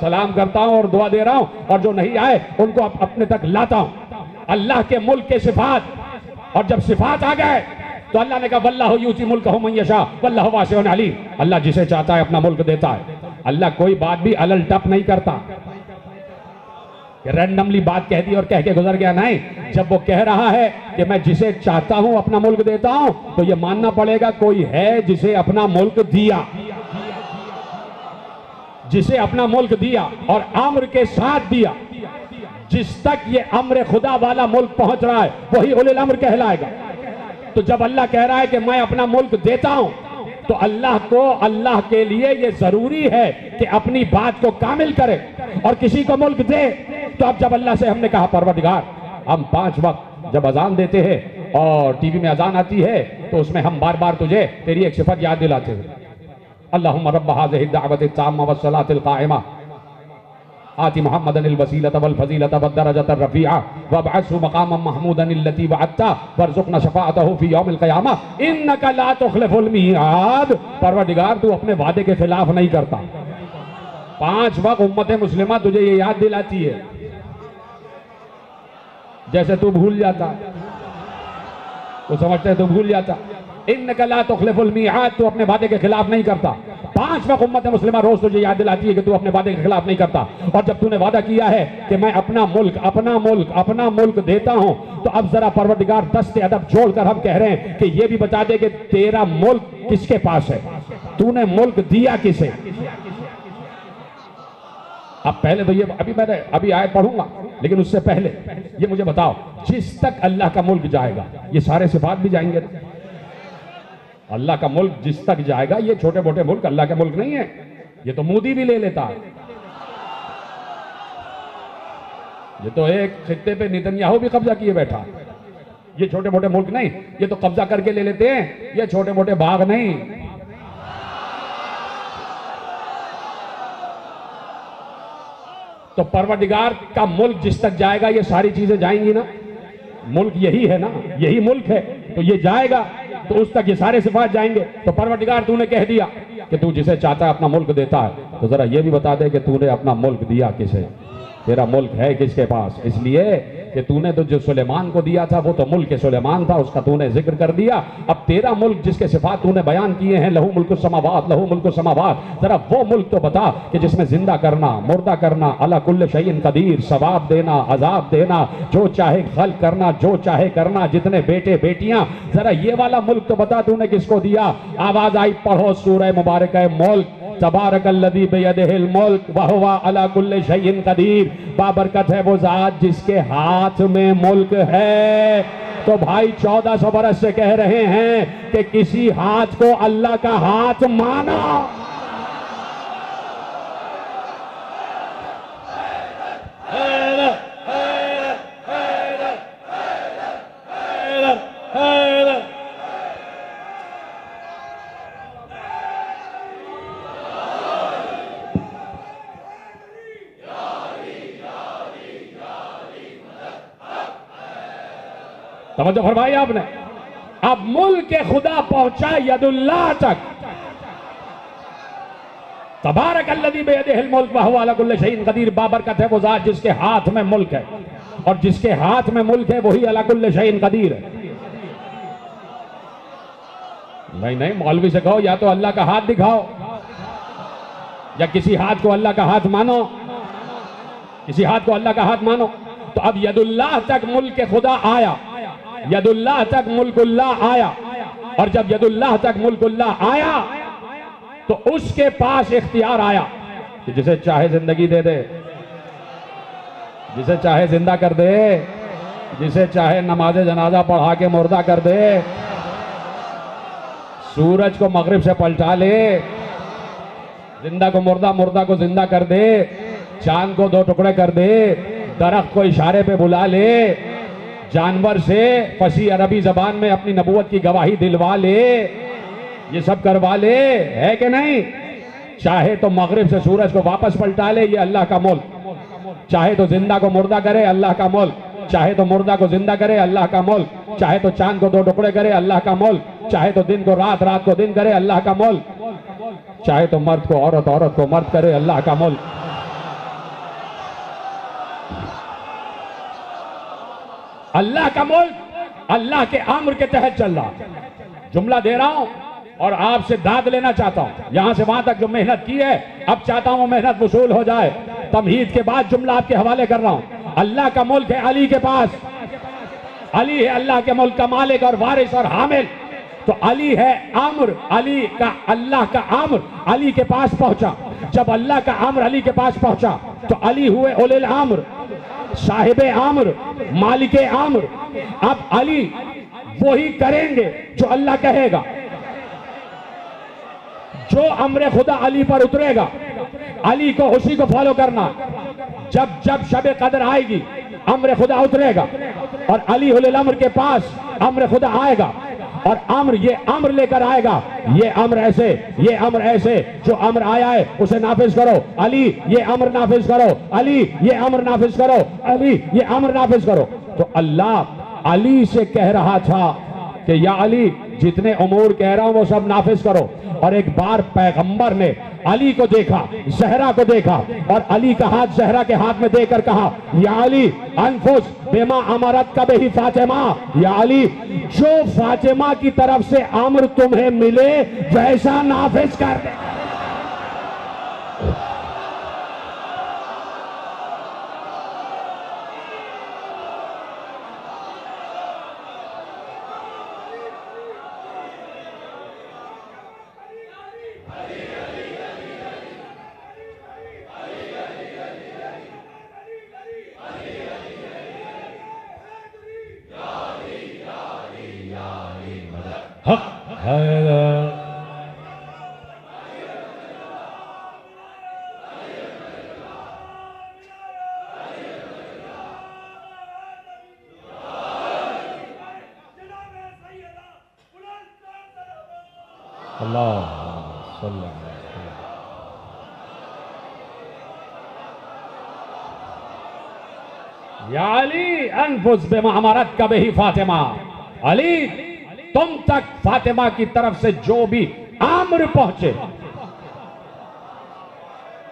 सलाम करता हूं और दुआ दे रहा हूं, और जो नहीं आए उनको अपने तक लाता हूं। अल्लाह के मुल्क के सिफात, और जब सिफात आ गए तो अल्लाह ने कहा वल्लाहु यूती मुल्कहु मन यशा वल्लाहु वासिउन अलीम, अल्लाह जिसे चाहता है अपना मुल्क देता है। अल्लाह कोई बात भी अलल टप नहीं करता कि रैंडमली बात कह दी और कह के गुजर गया। नहीं, जब वो कह रहा है कि मैं जिसे चाहता हूं अपना मुल्क देता हूं, तो ये मानना पड़ेगा कोई है जिसे अपना मुल्क दिया, जिसे अपना मुल्क दिया और अम्र के साथ दिया। जिस तक ये अम्र खुदा वाला मुल्क पहुंच रहा है वही उलिल अम्र कहलाएगा। तो जब अल्लाह कह रहा है कि मैं अपना मुल्क देता हूं, तो अल्लाह के लिए ये जरूरी है कि अपनी बात को कामिल करे और किसी को मुल्क दे। तो अब जब अल्लाह से हमने कहा परवरदिगार, हम 5 वक्त जब अजान देते हैं और टीवी में अजान आती है तो उसमें हम बार बार तुझे तेरी एक सिफत याद दिलाते हैं, अल्लाहुम्मा रब्ब हाज़िहि दावति ताम्मा वस्सलातिल काइमा आति मुहम्मदनिल वसीलता वल फजीलता वद दरजता रफीआ वबअसहु मकामम महमूदन अल्लती वअदता वरज़ुक़ना शफ़ाअतहु फी यौमिल क़ियामा इन्नका ला तुख़लिफ़ुल मिआद। परवरदिगार, तू अपने वादे के खिलाफ नहीं करता। 5 वक्त उम्मत मुस्लिमा तुझे ये याद दिलाती है, जैसे तू भूल जाता, वो समझते हैं तू भूल जाता। इन्नका ला तुख़लिफ़ुल मिआद, तू अपने वादे के खिलाफ नहीं करता। 5 वक्त उम्मत मुस्लिमा रोज तुझे याद दिलाती है कि तू अपने वादे के खिलाफ नहीं करता। और जब तूने वादा किया है कि मैं अपना मुल्क देता हूं, तो अब जरा परवरदिगार दस्ते अदब जोड़कर हम कह रहे हैं कि ये भी बता दे कि तेरा मुल्क किसके पास है, तूने मुल्क दिया किसे। अब पहले तो ये अभी आयत पढ़ूंगा, लेकिन उससे पहले ये मुझे बताओ, जिस तक अल्लाह का मुल्क जाएगा ये सारे सिफात भी जाएंगे। अल्लाह का मुल्क जिस तक जाएगा, ये छोटे मोटे मुल्क अल्लाह का मुल्क नहीं है, ये तो मोदी भी ले लेता है। ये तो एक खित्ते पे नेतन्याहू भी कब्जा किए बैठा। ये छोटे मोटे मुल्क नहीं, ये तो कब्जा करके ले लेते हैं, ये छोटे मोटे बाग नहीं। तो परवरदिगार का मुल्क जिस तक जाएगा ये सारी चीजें जाएंगी ना। मुल्क यही है ना, यही मुल्क है, तो ये जाएगा तो उस तक ये सारे सिफात जाएंगे। तो परवरदिगार तूने कह दिया कि तू जिसे चाहता है अपना मुल्क देता है, तो जरा ये भी बता दे कि तूने अपना मुल्क दिया किसे, तेरा मुल्क है किसके पास। इसलिए कि तूने तो जो सुलेमान को दिया था वो तो मुल्क सुलेमान था, उसका तूने जिक्र कर दिया। अब तेरा मुल्क जिसके सिफात तूने बयान किए हैं, लहू मुल्कुस समावात लहू मुल्कुस समावात, जरा वो मुल्क तो बता कि जिसमें जिंदा करना, मुर्दा करना, अला कुल्ल शैइन कदीर, सवाब देना, अजाब देना, जो चाहे खल्क करना, जो चाहे करना, जितने बेटे बेटियां, जरा ये वाला मुल्क तो बता तूने किसको दिया। आवाज आई, पढ़ो सूरह मुबारक है मुल्क। तबारकल्लज़ी बियदिहिल मुल्क व हुवा अला कुल्लि शैइन कदीर, बाबरकत है वो जात जिसके हाथ में मुल्क है। तो भाई 1400 बरस से कह रहे हैं कि किसी हाथ को अल्लाह का हाथ माना। तवज्जो फरमाई आपने। अब मुल्क खुदा पहुंचा यदुल्लाह तक। तबारकल्लज़ी बियदिहिल मुल्क व हुवा अला कुल्लि शैइन कदीर, बाबरकत है वो जात जिसके हाथ में मुल्क है, और जिसके हाथ में मुल्क है वही अला कुल्लि शैइन कदीर है। नहीं, मौलवी से कहो या तो अल्लाह का हाथ दिखाओ या किसी हाथ को अल्लाह का हाथ मानो, किसी हाथ को अल्लाह का हाथ मानो। तो अब यदुल्लाह तक मुल्क खुदा आया, यदुल्लाह तक मुल्कुल्लाह आया, और जब यदुल्लाह तक मुल्कुल्लाह आया तो उसके पास इख्तियार आया कि जिसे चाहे जिंदगी दे दे, जिसे चाहे जिंदा कर दे, जिसे चाहे नमाज जनाजा पढ़ा के मुर्दा कर दे, सूरज को मगरिब से पलटा ले, जिंदा को मुर्दा, मुर्दा को जिंदा कर दे, चांद को 2 टुकड़े कर दे, दरख्त को इशारे पे बुला ले, जानवर से फसी अरबी जबान में अपनी नबूवत की गवाही दिलवा ले, ये सब करवा ले, है कि नहीं। चाहे तो मगरिब से सूरज को वापस पलटा ले, ये अल्लाह का मुल्क। चाहे तो जिंदा को मुर्दा करे, अल्लाह का मुल्क। चाहे तो मुर्दा को जिंदा करे, अल्लाह का मुल्क। चाहे तो चांद को 2 टुकड़े करे, अल्लाह का मुल्क। चाहे तो दिन को रात, रात को दिन करे, अल्लाह का मुल्क। चाहे तो मर्द को औरत, औरत को मर्द करे, अल्लाह का मुल्क। अल्लाह का मुल्क अल्लाह के अम्र के तहत चल रहा। जुमला दे रहा हूं और आपसे दाद लेना चाहता हूं। यहां से वहां तक जो मेहनत की है, अब चाहता हूं मेहनत वसूल हो जाए। तमहीद के बाद जुमला आपके हवाले कर रहा हूं। अल्लाह का मुल्क है अली के पास, अली है अल्लाह के मुल्क का मालिक और वारिस और हामिल। तो अली है अम्र, अली का अल्लाह का अम्र अली के पास पहुंचा। जब अल्लाह का अम्र अली के पास पहुंचा तो अली हुए उलिल अम्र, साहिब अम्र, मालिक अम्र। अब अली वही करेंगे जो अल्लाह कहेगा। जो अम्र खुदा अली पर उतरेगा, अली को उसी को फॉलो करना। जब जब शब कदर आएगी, अम्र खुदा उतरेगा और अली उलिल अम्र के पास अम्र खुदा आएगा और ये अम्र लेकर आएगा। ये अम्र ऐसे, ये अम्र ऐसे, जो अम्र आया है उसे नाफिज करो। अली ये अम्र नाफिज करो, अली ये अम्र नाफिज करो, अली ये अम्र नाफिज करो। तो अल्लाह अली से कह रहा था कि या अली, जितने उमूर कह रहा हूं वो सब नाफिज करो। और एक बार पैगंबर ने अली को देखा, जहरा को देखा और अली का हाथ जहरा के हाथ में देकर कहा, या अली अनफुस बेमा अमरत का बेही फातिमा। या अली, जो फातिमा की तरफ से अम्र तुम्हें मिले वैसा नाफिज कर दे। या अली अनफुस बेमामरत का बेही फातिमा। अली, तुम तक फातिमा की तरफ से जो भी आम्र पहुंचे,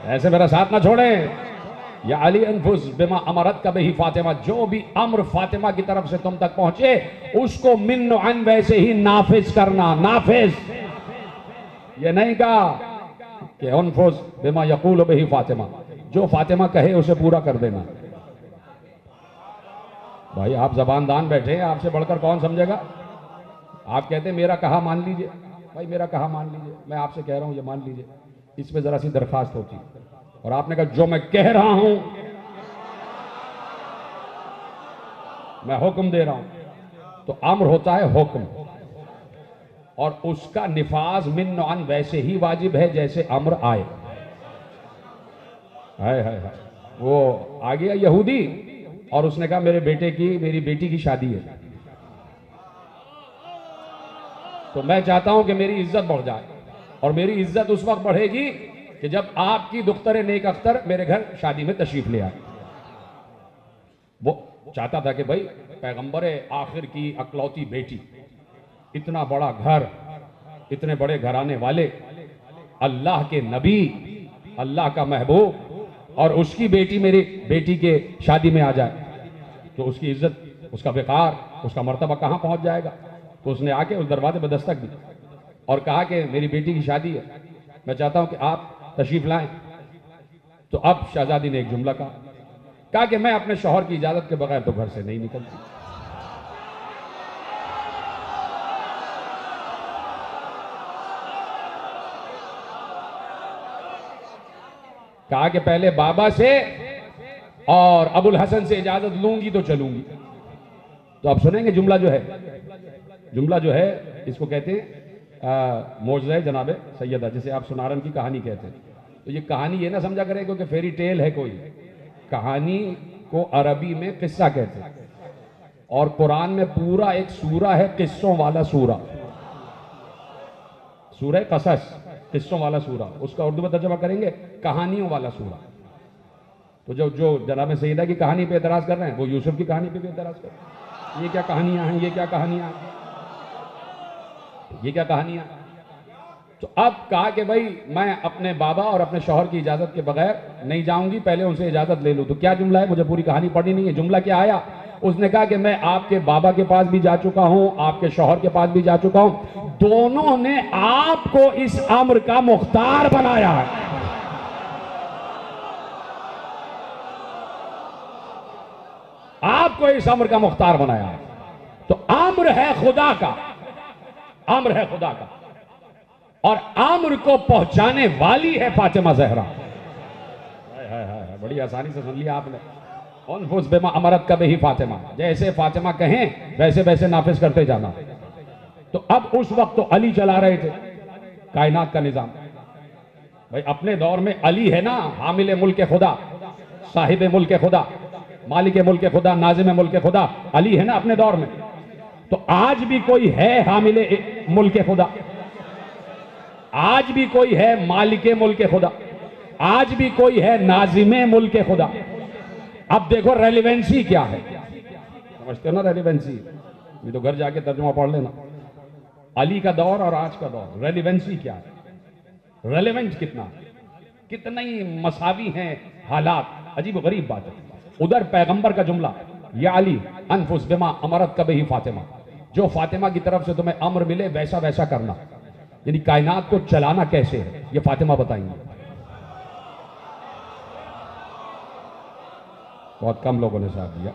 ऐसे मेरा साथ ना छोड़े। या अली अनफुस बिमा अमरत का बेही फातिमा, जो भी अम्र फातिमा की तरफ से तुम तक पहुंचे उसको मिन अन वैसे ही नाफिज करना। नाफिज, ये नहीं कहा कि अनफुस बिमा यकूल बेही फातिमा, जो फातिमा कहे उसे पूरा कर देना। भाई आप जबानदान बैठे हैं, आपसे बढ़कर कौन समझेगा। आप कहते हैं मेरा कहा मान लीजिए। भाई मेरा कहा मान लीजिए, मैं आपसे कह रहा हूं ये मान लीजिए। इस पे जरा सी दरखास्त होती और आपने कहा जो मैं कह रहा हूं मैं हुक्म दे रहा हूं, तो अम्र होता है हुक्म और उसका निफाज मिन अन वैसे ही वाजिब है जैसे अम्र आए। हाय हाय हाय, वो आ गया यहूदी और उसने कहा मेरी बेटी की शादी है, तो मैं चाहता हूं कि मेरी इज्जत बढ़ जाए। और मेरी इज्जत उस वक्त बढ़ेगी कि जब आपकी दुख्तर नेक अख्तर मेरे घर शादी में तशरीफ ले आए। वो चाहता था कि भाई पैगंबर आखिर की अकलौती बेटी, इतना बड़ा घर, इतने बड़े घराने वाले, अल्लाह के नबी, अल्लाह का महबूब, और उसकी बेटी मेरी बेटी के शादी में आ जाए तो उसकी इज्जत, उसका वक़ार, उसका मर्तबा कहाँ पहुंच जाएगा। तो उसने आके उस दरवाजे पर दस्तक दी और कहा कि मेरी बेटी की शादी है, मैं चाहता हूं कि आप तशरीफ लाएं। तो अब शहजादी ने एक जुमला कहा कि मैं अपने शौहर की इजाजत के बगैर तो घर से नहीं निकलती। कहा कि पहले बाबा से और अबुल हसन से इजाजत लूंगी तो चलूंगी। तो अब सुनेंगे जुमला जो है इसको कहते हैं मोज़े जनाब सैयदा, जिसे आप सुनारन की कहानी कहते हैं। तो ये कहानी ये ना समझा करें क्योंकि फेरी टेल है, कोई कहानी को अरबी में किस्सा कहते हैं और कुरान में पूरा एक सूरा है किस्सों वाला सूरा, सूरह कसस, किस्सों वाला सूरा। उसका उर्दू में तर्जुमा करेंगे कहानियों वाला सूरा। तो जो जनाब सैयदा की कहानी पे एतराज कर रहे हैं वो यूसुफ की कहानी पे भी एतराज कर रहे हैं। ये क्या कहानियां हैं, ये क्या कहानियां, ये क्या कहानियां। तो अब कहा कि भाई मैं अपने बाबा और अपने शौहर की इजाजत के बगैर नहीं जाऊंगी, पहले उनसे इजाजत ले लूं। तो क्या जुमला है, मुझे पूरी कहानी पढ़नी नहीं है। जुमला क्या आया, उसने कहा कि मैं आपके बाबा के पास भी जा चुका हूं, आपके शौहर के पास भी जा चुका हूं, दोनों ने आपको इस अम्र का मुख्तार बनाया है। आपको इस अम्र का मुख्तार बनाया है। तो अम्र है खुदा का, अम्र है खुदा का, और अम्र को पहुंचाने वाली है फातिमा ज़हरा। बड़ी आसानी से सुन लिया आपने। उनफुस बिमा अमरत का भी फातिमा, जैसे फातिमा कहें वैसे वैसे नाफिज करते जाना। तो अब उस वक्त तो अली चला रहे थे कायनात का निजाम। भाई अपने दौर में अली है ना, हामिल मुल्क खुदा, साहिब मुल्क खुदा, मालिक मुल्क खुदा, नाजिम मुल्क खुदा, अली है ना अपने दौर में। तो आज भी कोई है हामिल मुल्क खुदा, आज भी कोई है मालिक मुल्क खुदा, आज भी कोई है नाजिम मुल्क खुदा। अब देखो रेलिवेंसी क्या है, समझते हो ना रेलिवेंसी? ये तो घर जाके तर्जुमा पढ़ लेना। अली का दौर और आज का दौर, रेलिवेंसी क्या है, रेलिवेंट कितना, कितनी मसावी हैं हालात। अजीब गरीब बात है। उधर पैगंबर का जुमला, या अली अनफुस बिमा अमरत कब ही फातिमा, जो फातिमा की तरफ से तुम्हें अम्र मिले वैसा वैसा करना। यानी कायनात को चलाना कैसे है ये फातिमा बताएंगे। बहुत कम लोगों ने साथ दिया।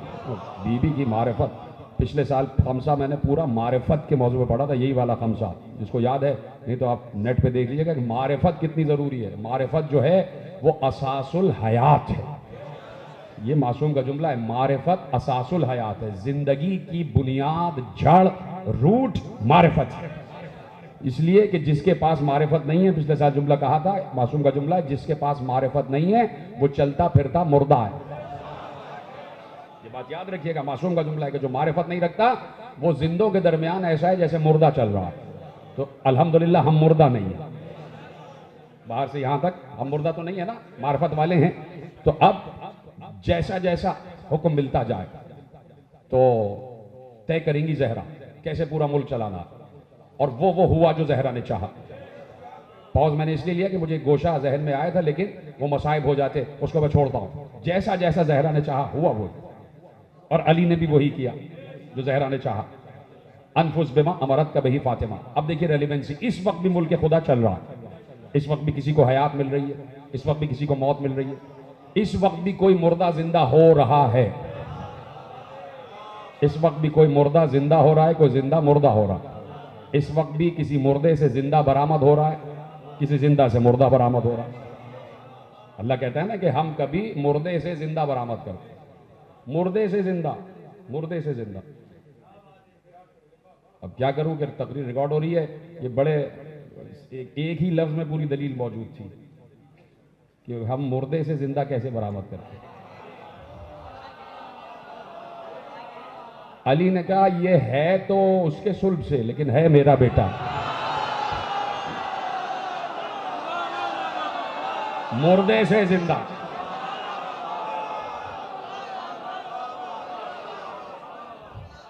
बीबी की मारिफत, पिछले साल खमसा मैंने पूरा मारिफत के मौजू पे पढ़ा था, यही वाला खमसा, जिसको याद है नहीं तो आप नेट पे देख लीजिएगा कि मारिफत कितनी जरूरी है। मारिफत जो है वो असासुल हयात है। ये मासूम का जुमला है, मारिफत असासुल हयात है, जिंदगी की बुनियाद, जड़, रूट मारिफत है। इसलिए कि जिसके पास मारिफत नहीं है, पिछले साल जुमला कहा था, मासूम का जुमला है, जिसके पास मारिफत नहीं है वो चलता फिरता मुर्दा है। ये बात याद रखिएगा, मासूम का जुमला है कि जो मारिफत नहीं रखता वो जिंदों के दरमियान ऐसा है जैसे मुर्दा चल रहा है। तो अल्हम्दुलिल्लाह हम मुर्दा नहीं है, बाहर से यहां तक हम मुर्दा तो नहीं है ना, मारिफत वाले हैं। तो अब जैसा जैसा हुक्म मिलता जाए तो तय करेंगी ज़हरा कैसे पूरा मुल्क चलाना, और वो हुआ जो ज़हरा ने चाहा। पॉज मैंने इसलिए लिया कि मुझे गोशा जहन में आया था, लेकिन वो मसाइब हो जाते, उसको मैं छोड़ता हूं। जैसा जैसा ज़हरा ने चाहा हुआ वो, और अली ने भी वही किया जो ज़हरा ने चाहा। अनफुस बिमा अमरत का बही फातिमा। अब देखिए रेलिवेंसी, इस वक्त भी मुल्क खुदा चल रहा है, इस वक्त भी किसी को हयात मिल रही है, इस वक्त भी किसी को मौत मिल रही है, इस वक्त भी कोई मुर्दा जिंदा हो रहा है, इस वक्त भी कोई मुर्दा जिंदा हो रहा है, कोई जिंदा मुर्दा हो रहा है। इस वक्त भी किसी मुर्दे से जिंदा बरामद हो रहा है, किसी जिंदा से मुर्दा बरामद हो रहा है। अल्लाह कहता है ना कि हम कभी मुर्दे से जिंदा बरामद करते, मुर्दे से जिंदा, मुर्दे से जिंदा। अब क्या करूं कि तकरीर रिकॉर्ड हो रही है, ये बड़े एक ही लफ्ज में पूरी दलील मौजूद थी कि हम मुर्दे से जिंदा कैसे बरामद करते हैं। अली ने कहा ये है तो उसके सुल्ब से, लेकिन है मेरा बेटा। मुर्दे से जिंदा।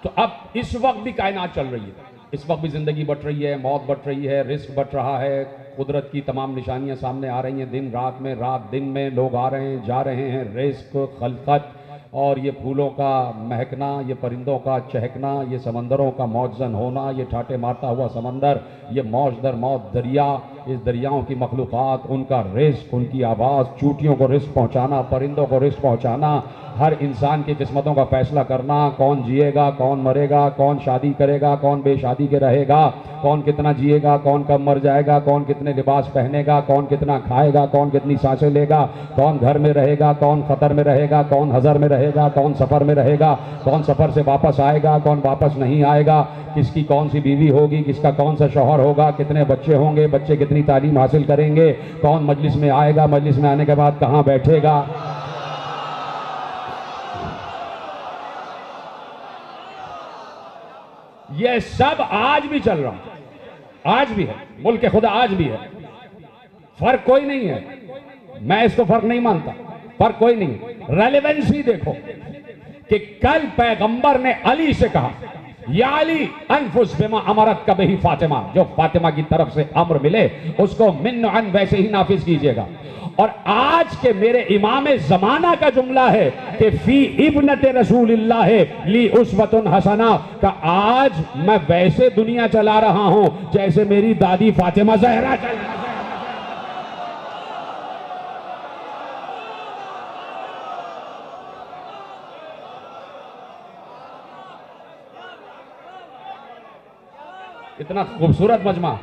तो अब इस वक्त भी कायनात चल रही है, इस वक्त भी जिंदगी बट रही है, मौत बट रही है, रिस्क बट रहा है, कुदरत की तमाम निशानियां सामने आ रही हैं, दिन रात में, रात दिन में, लोग आ रहे हैं जा रहे हैं, रिस्क, खलकत, और ये फूलों का महकना, ये परिंदों का चहकना, ये समंदरों का मौजन होना, ये ठाटे मारता हुआ समंदर, ये मौज दर मौज दरिया, इस दरियाओं की मखलूक़ात, उनका रिस्क, उनकी आवाज़, चूटियों को रिस्क पहुँचाना, परिंदों को रिस्क पहुँचाना, हर इंसान की किस्मतों का फैसला करना, कौन जिएगा, कौन मरेगा, कौन शादी करेगा, कौन बेशादी के रहेगा, कौन कितना जिएगा, कौन कब मर जाएगा, कौन कितने लिबास पहनेगा, कौन कितना खाएगा, कौन कितनी सांसें लेगा, कौन घर में रहेगा, कौन खतर में रहेगा, कौन हजर में रहेगा, कौन सफ़र में रहेगा, कौन सफ़र से वापस आएगा, कौन वापस नहीं आएगा, किसकी कौन सी बीवी होगी, किसका कौन सा शौहर होगा, कितने बच्चे होंगे, बच्चे कितनी तालीम हासिल करेंगे, कौन मजलिस में आएगा, मजलिस में आने के बाद कहाँ बैठेगा। ये सब आज भी चल रहा है, आज भी है, मुल्क खुदा आज भी है। फर्क कोई नहीं है, मैं इसको फर्क नहीं मानता, फर्क कोई नहीं। रेलेवेंसी देखो कि कल पैगंबर ने अली से कहा, या अली अनफुस बिमा अमरत का बही फातिमा, जो फातिमा की तरफ से अम्र मिले उसको मिन अन वैसे ही नाफिज कीजिएगा। और आज के मेरे इमाम जमाना का जुमला है कि फी इब्नते रसूलिल्लाह ली उस्वतुन हसना, का आज मैं वैसे दुनिया चला रहा हूं जैसे मेरी दादी फातिमा ज़हरा चल रही है। इतना खूबसूरत मजमा।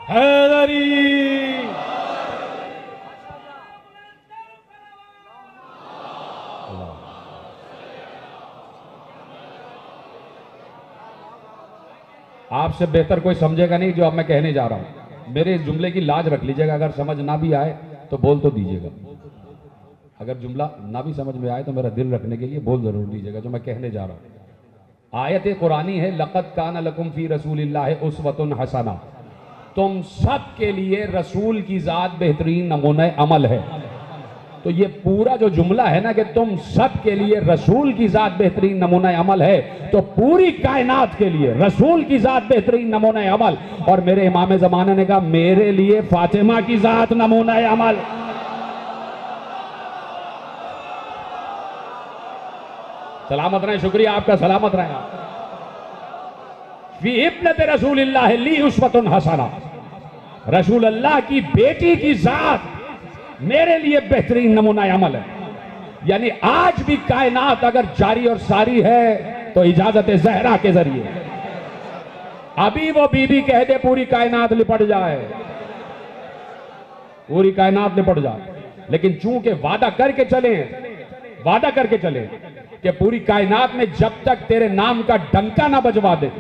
हैदरी आपसे बेहतर कोई समझेगा नहीं जो अब मैं कहने जा रहा हूं। मेरे इस जुमले की लाज रख लीजिएगा, अगर समझ ना भी आए तो बोल तो दीजिएगा। अगर जुमला ना भी समझ में आए तो मेरा दिल रखने के लिए बोल जरूर दीजिएगा जो मैं कहने जा रहा हूं। आयत कुरानी है, लक़द कान लकुम फी रसूलिल्लाहि उस्वतुन हसना, तुम सब के लिए रसूल की जात बेहतरीन नमूना अमल है। तो ये पूरा जो जुमला है ना कि तुम सब के लिए रसूल की जात बेहतरीन नमूना अमल है, तो पूरी कायनात के लिए रसूल की जात बेहतरीन नमूना अमल। और मेरे इमाम ज़माने ने कहा मेरे लिए फातिमा की जात नमूना अमल। सलामत रहे, शुक्रिया आपका, सलामत रहे आप। फी इब्नते रसूलिल्लाह ली उस्वतुन हसना, रसूल अल्लाह की बेटी की जात मेरे लिए बेहतरीन नमूना अमल है। यानी आज भी कायनात अगर जारी और सारी है तो इजाजत ज़हरा के जरिए। अभी वो बीबी कह दे पूरी कायनात लिपट जाए, पूरी कायनात लिपट जाए, लेकिन चूंकि वादा करके चले कि पूरी कायनात में जब तक तेरे नाम का डंका ना बजवा दे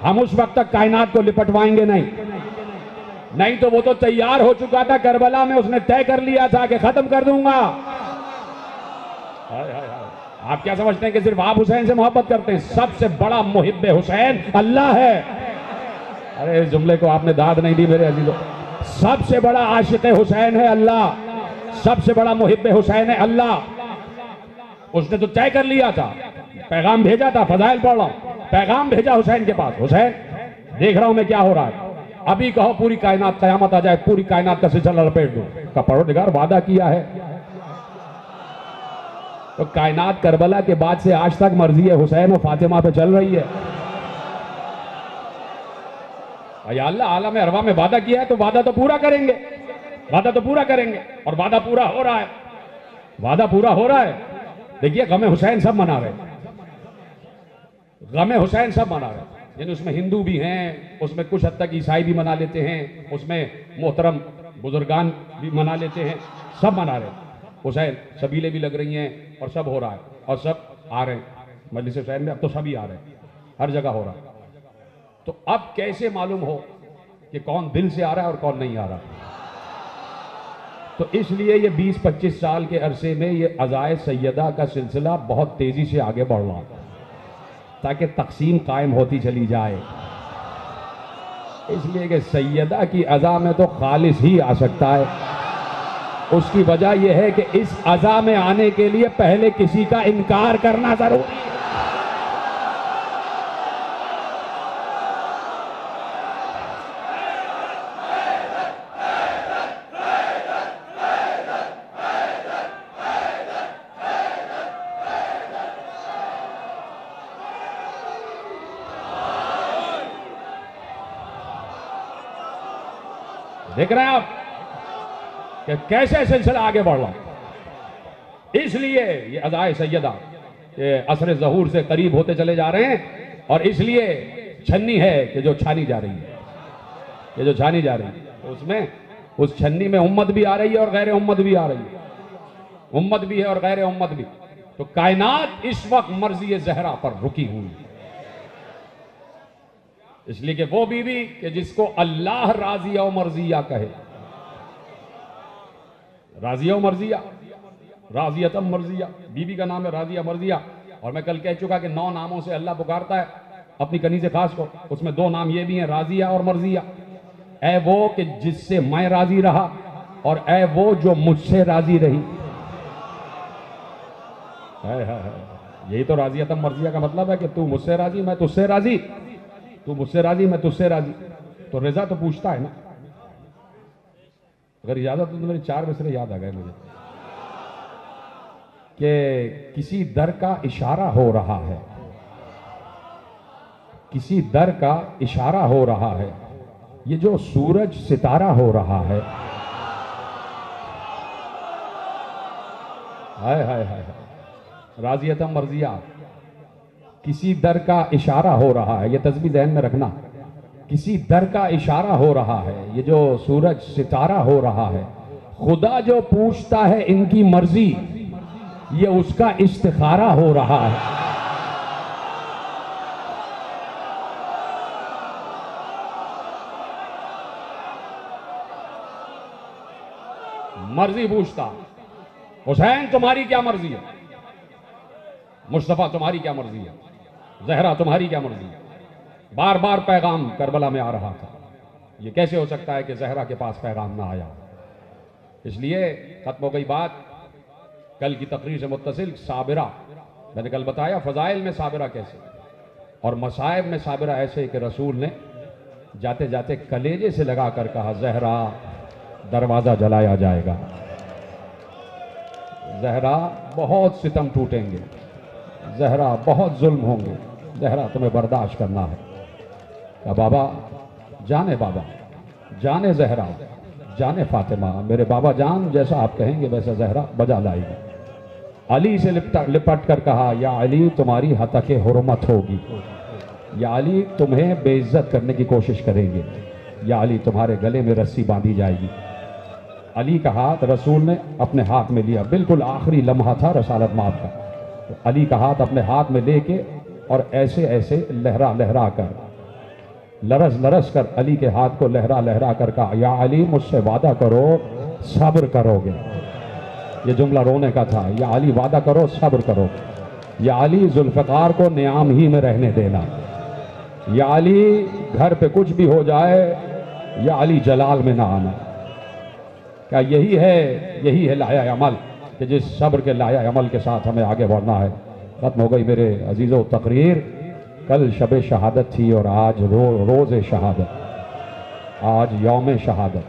हम उस वक्त तक कायनात को लिपटवाएंगे नहीं तो वो तो तैयार हो चुका था करबला में, उसने तय कर लिया था कि खत्म कर दूंगा। आप क्या समझते हैं कि सिर्फ आप हुसैन से मोहब्बत करते हैं? सबसे बड़ा मुहिब्बे हुसैन अल्लाह है। अरे इस जुमले को आपने दाद नहीं दी मेरे अजीजों। सबसे बड़ा आशिक हुसैन है अल्लाह, सबसे बड़ा मुहिब्बे हुसैन है अल्लाह। उसने तो तय कर लिया था, पैगाम भेजा था, फजाइल पढ़ रहा हूं, पैगाम भेजा हुसैन के पास, हुसैन देख रहा हूं मैं क्या हो रहा है, अभी कहो पूरी कायनात कयामत आ जाए, पूरी कायनात का सिलसिला लपेट दो। का परवरदिगार वादा किया है तो कायनात करबला के बाद से आज तक मर्जी है हुसैन और फातिमा पे चल रही है। या अल्लाह आलम अरवा में वादा किया है तो वादा तो पूरा करेंगे, वादा तो पूरा करेंगे, और वादा पूरा हो रहा है, वादा पूरा हो रहा है। देखिए गमे हुसैन सब मना रहे, गमे हुसैन सब मना रहे, यानी उसमें हिंदू भी हैं, उसमें कुछ हद तक ईसाई भी मना लेते हैं, उसमें मोहतरम बुजुर्गान भी मना लेते हैं, सब मना रहे हुसैन, सबीले भी लग रही हैं और सब हो रहा है और सब आ रहे हैं मजलिस हुसैन में। अब तो सभी आ रहे हैं, हर जगह हो रहा है। तो अब कैसे मालूम हो कि कौन दिल से आ रहा है और कौन नहीं आ रहा? तो इसलिए ये 20-25 साल के अरसे में ये अज़ाए सैयदा का सिलसिला बहुत तेजी से आगे बढ़ रहा है ताकि तकसीम कायम होती चली जाए। इसलिए कि सैयदा की अज़ा में तो खालिस ही आ सकता है। उसकी वजह यह है कि इस अज़ा में आने के लिए पहले किसी का इनकार करना जरूरी है। देख रहे हैं आप कि कैसे सिलसिला आगे बढ़ रहा। इसलिए ये अज़ाए सैयदा के असर ज़हूर से करीब होते चले जा रहे हैं, और इसलिए छन्नी है कि जो छानी जा रही है, ये जो छानी जा रही है, तो उसमें उस छन्नी में उम्मत भी आ रही है और गैर उम्मत भी आ रही है, उम्मत भी है और गैर उम्मत भी। तो कायनात इस वक्त मर्ज़ी ज़हरा पर रुकी हुई है। इसलिए कि वो बीवी कि जिसको अल्लाह राजिया मर्जिया कहे, राजिया मर्जिया, राजियतम मर्जिया, बीवी का नाम है राजिया मर्जिया। और मैं कल कह चुका कि 9 नामों से अल्लाह पुकारता है अपनी कनी से खास को, उसमें 2 नाम ये भी हैं, राजिया और मर्जिया। ऐ वो कि जिससे मैं राजी रहा, और ऐ वो जो मुझसे राजी रही। है। यही तो राज़ियतम मर्जिया का मतलब है कि तू मुझसे राजी, मैं तुझसे राजी, तू मुझसे राजी, मैं तुझसे राजी। तो रिजा तो पूछता है ना। अगर इजाजत हो तो मेरे 4 मिसरे याद आ गए मुझे कि किसी दर का इशारा हो रहा है, किसी दर का इशारा हो रहा है, ये जो सूरज सितारा हो रहा है, हाय हाय हाय, राज़ियतम मर्जिया, किसी दर का इशारा हो रहा है, ये तस्बीह ज़हन में रखना, किसी दर का इशारा हो रहा है, ये जो सूरज सितारा हो रहा है, खुदा जो पूछता है इनकी मर्जी, ये उसका इस्तिखारा हो रहा है। मर्जी पूछता, हुसैन तुम्हारी क्या मर्जी है, मुस्तफा तुम्हारी क्या मर्जी है, जहरा तुम्हारी क्या मर्जी है। बार बार पैगाम करबला में आ रहा था। ये कैसे हो सकता है कि जहरा के पास पैगाम ना आया। इसलिए खत्म हो गई बात। कल की तकरीर से मुत्तसिल साबिरा, मैंने कल बताया फजाइल में साबिरा कैसे, और मसाइब में साबिरा ऐसे कि रसूल ने जाते जाते कलेजे से लगा कर कहा, जहरा दरवाज़ा जलाया जाएगा, जहरा बहुत सितम टूटेंगे, जहरा बहुत जुल्म होंगे, जहरा तुम्हें बर्दाश्त करना है। क्या बाबा जाने, बाबा जाने, जहरा जाने फातिमा, मेरे बाबा जान जैसा आप कहेंगे वैसा जहरा बजा लाएगी। अली से लिपट कर कहा, या अली तुम्हारी हतके हुर्मत होगी, या अली तुम्हें बेइज्जत करने की कोशिश करेंगे, या अली तुम्हारे गले में रस्सी बांधी जाएगी। अली का हाथ रसूल ने अपने हाथ में लिया, बिल्कुल आखिरी लम्हा था रसालत माब का। तो अली का हाथ अपने हाथ में लेके और ऐसे ऐसे लहरा लहरा कर, लरस लरस कर अली के हाथ को लहरा लहरा कर कहा, या अली मुझसे वादा करो सब्र करोगे। ये जुमला रोने का था, या अली वादा करो सब्र करो, या अली जुल्फ़िकार को नियाम ही में रहने देना, या अली घर पे कुछ भी हो जाए, या अली जलाल में ना आना। क्या यही है लाया अमल कि जिस सब्र के लाया अमल के साथ हमें आगे बढ़ना है। खत्म हो गई मेरे अजीज़ों तकरीर। कल शब शहादत थी और आज रोज़ शहादत, आज यौम शहादत।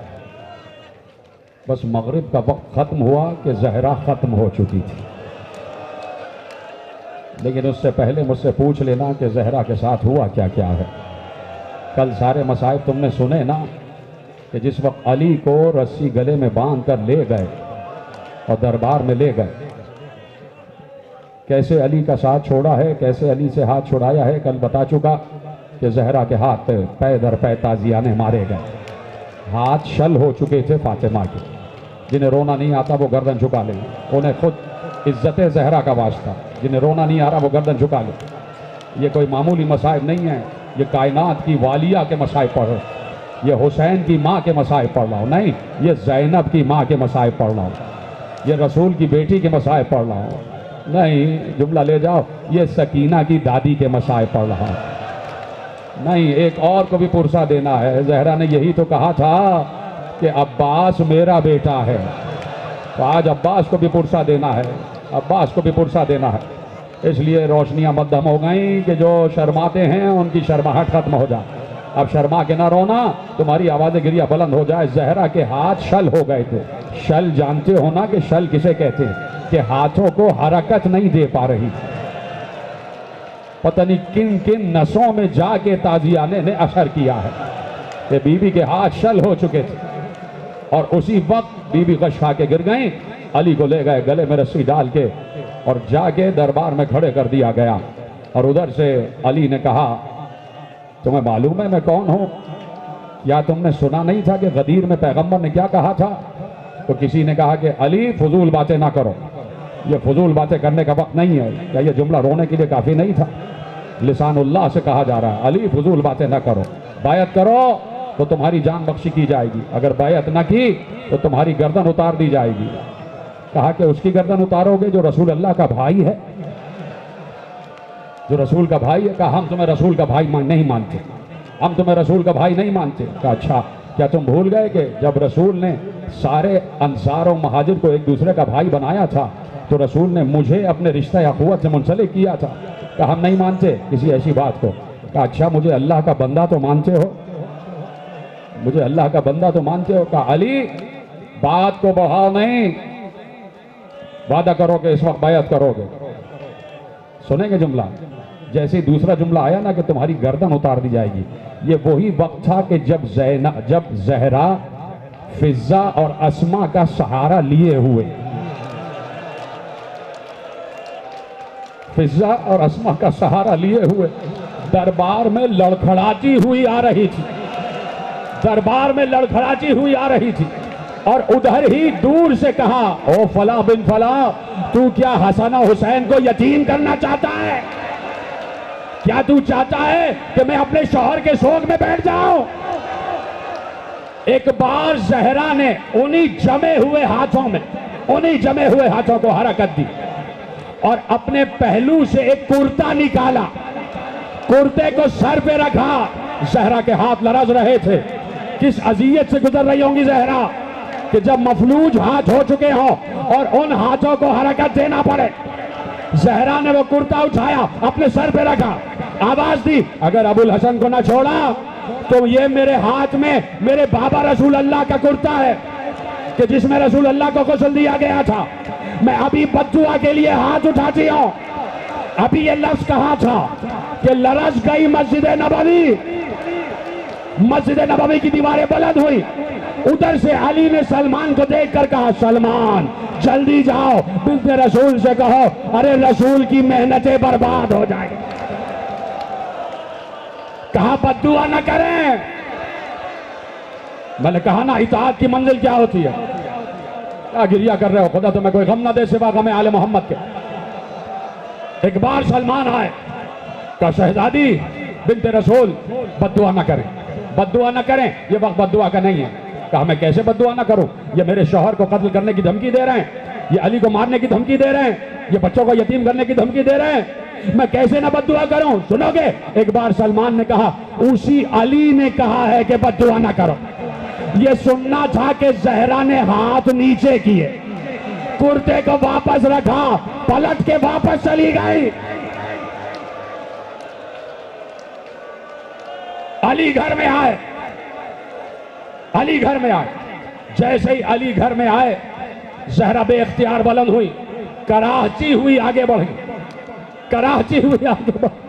बस मगरिब का वक्त ख़त्म हुआ कि ज़हरा ख़त्म हो चुकी थी। लेकिन उससे पहले मुझसे पूछ लेना कि ज़हरा के साथ हुआ क्या क्या है। कल सारे मसाइब तुमने सुने ना, कि जिस वक्त अली को रस्सी गले में बांध कर ले गए और दरबार में ले गए, कैसे अली का साथ छोड़ा है, कैसे अली से हाथ छुड़ाया है। कल बता चुका कि जहरा के हाथ पै दर पै ताजियाने मारे गए, हाथ शल हो चुके थे फातिमा के। जिन्हें रोना नहीं आता वो गर्दन झुका ले, उन्हें खुद इज्जत जहरा का वास्ता, जिन्हें रोना नहीं आ रहा वो गर्दन झुका ले। ये कोई मामूली मसाइब नहीं है, ये कायनात की वालिया के मसाइब पढ़ रहे, ये हुसैन की माँ के मसाइब पढ़ रहा हूँ, नहीं ये ज़ैनब की माँ के मसाइब पढ़ रहा हूँ, ये रसूल की बेटी के मसाइब पढ़ रहा हूँ, नहीं जुमला ले जाओ, ये सकीना की दादी के मसाइब पढ़ रहा हूँ। नहीं, एक और को भी पुरसा देना है। जहरा ने यही तो कहा था कि अब्बास मेरा बेटा है, तो आज अब्बास को भी पुरसा देना है, अब्बास को भी पुरसा देना है। इसलिए रोशनियाँ मद्दम हो गई कि जो शर्माते हैं उनकी शर्माहट खत्म हो जाए। अब शर्मा के ना रोना, तुम्हारी आवाज़ें गिरिया बुलंद हो जाए। जहरा के हाथ शल हो गए थे। शल जानते हो ना कि शल किसे कहते हैं, कि हाथों को हरकत नहीं दे पा रही थी। पता नहीं किन किन नसों में जाके ताजियाने ने असर किया है कि बीबी के हाथ शल हो चुके थे। और उसी वक्त बीबी गश खा के गिर गई। अली को ले गए, गले में रस्सी डाल के और जाके दरबार में खड़े कर दिया गया। और उधर से अली ने कहा, तुम्हें मालूम है मैं कौन हूं? या तुमने सुना नहीं था कि गदीर में पैगंबर ने क्या कहा था? तो किसी ने कहा कि अली फजूल बातें ना करो, ये फजूल बातें करने का वक्त नहीं है। क्या ये जुमला रोने के लिए काफ़ी नहीं था? लिसानुल्लाह से कहा जा रहा है, अली फजूल बातें ना करो, बायत करो तो तुम्हारी जान बख्शी की जाएगी, अगर बायत ना की तो तुम्हारी गर्दन उतार दी जाएगी। कहा कि उसकी गर्दन उतारोगे जो रसूल अल्लाह का भाई है, जो रसूल का भाई है। कहा हम तुम्हें रसूल का भाई नहीं मानते, हम तुम्हें रसूल का भाई नहीं मानते। कहा अच्छा, क्या तुम भूल गए कि जब रसूल ने सारे अंसार और महाजिर को एक दूसरे का भाई बनाया था तो रसूल ने मुझे अपने रिश्ता अखुवत से मुंसलिक किया था। कहा हम नहीं मानते किसी ऐसी बात को। कहा अच्छा मुझे अल्लाह का बंदा तो मानते हो, मुझे अल्लाह का बंदा तो मानते हो। कहा अली बात को बढ़ाओ नहीं, वादा करोगे इस वक्त बैत करोगे। सुनेंगे जुमला। जैसे ही दूसरा जुमला आया ना कि तुम्हारी गर्दन उतार दी जाएगी, ये वही वक्त था कि जब जहरा फिजा और अस्मा का सहारा लिए हुए, फिजा और अस्मा का सहारा लिए हुए दरबार में लड़खड़ाती हुई आ रही थी, दरबार में लड़खड़ाती हुई आ रही थी। और उधर ही दूर से कहा ओ फला बिन फला, तू क्या हसन हुसैन को यतीम करना चाहता है? क्या तू चाहता है कि मैं अपने शौहर के शोक में बैठ जाऊं? एक बार जहरा ने उन्हीं जमे हुए हाथों में, उन्हीं जमे हुए हाथों को हरकत दी और अपने पहलू से एक कुर्ता निकाला, कुर्ते को सर पे रखा। जहरा के हाथ लरज रहे थे। किस अजियत से गुजर रही होंगी जहरा कि जब मफलूज हाथ हो चुके हों और उन हाथों को हरकत देना पड़े। जहरा ने वो कुर्ता उठाया, अपने सर पे रखा, आवाज दी अगर अबुल हसन को ना छोड़ा तो ये मेरे हाथ में मेरे बाबा रसूल अल्लाह का कुर्ता है कि जिसमें रसूल अल्लाह को गुस्ल दिया गया था। मैं अभी बद्दुआ के लिए हाथ उठाती हूं। अभी ये लफ्ज कहा था कि लरज गई मस्जिद नबवी, मस्जिद नबवी की दीवारें बुलंद हुई। उधर से अली ने सलमान को देखकर कहा सलमान जल्दी जाओ, बिन्ते रसूल से कहो अरे रसूल की मेहनतें बर्बाद हो जाए। कहा बद्दुआ न करें। मैंने कहा ना इताअत की मंजिल क्या होती है। क्या गिरिया कर रहे हो? खुदा तुम्हें कोई गम ना दे सिवा गम आले मोहम्मद के। एक बार सलमान आए, कहा शहजादी बिन्ते रसूल बद्दुआ न करें, बद्दुआ न करें, ये वक्त बद्दुआ का नहीं है। कहा मैं कैसे बद्दुआ ना करूं? ये मेरे शौहर को कत्ल करने की धमकी दे रहे हैं, ये अली को मारने की धमकी दे रहे हैं, ये बच्चों को यतीम करने की धमकी दे रहे हैं, मैं कैसे ना बद्दुआ करूं? सुनोगे? एक बार सलमान ने कहा उसी अली ने कहा है कि बद्दुआ ना करो। ये सुनना था कि जहरा ने हाथ नीचे किए, कुर्ते को वापस रखा, पलट के वापस चली गई। अली घर में आए, अली घर में आए। जैसे ही अली घर में आए जहरा बेख्तियार बुलंद हुई, कराहती हुई आगे बढ़ी, कराहती हुई आगे बढ़ी।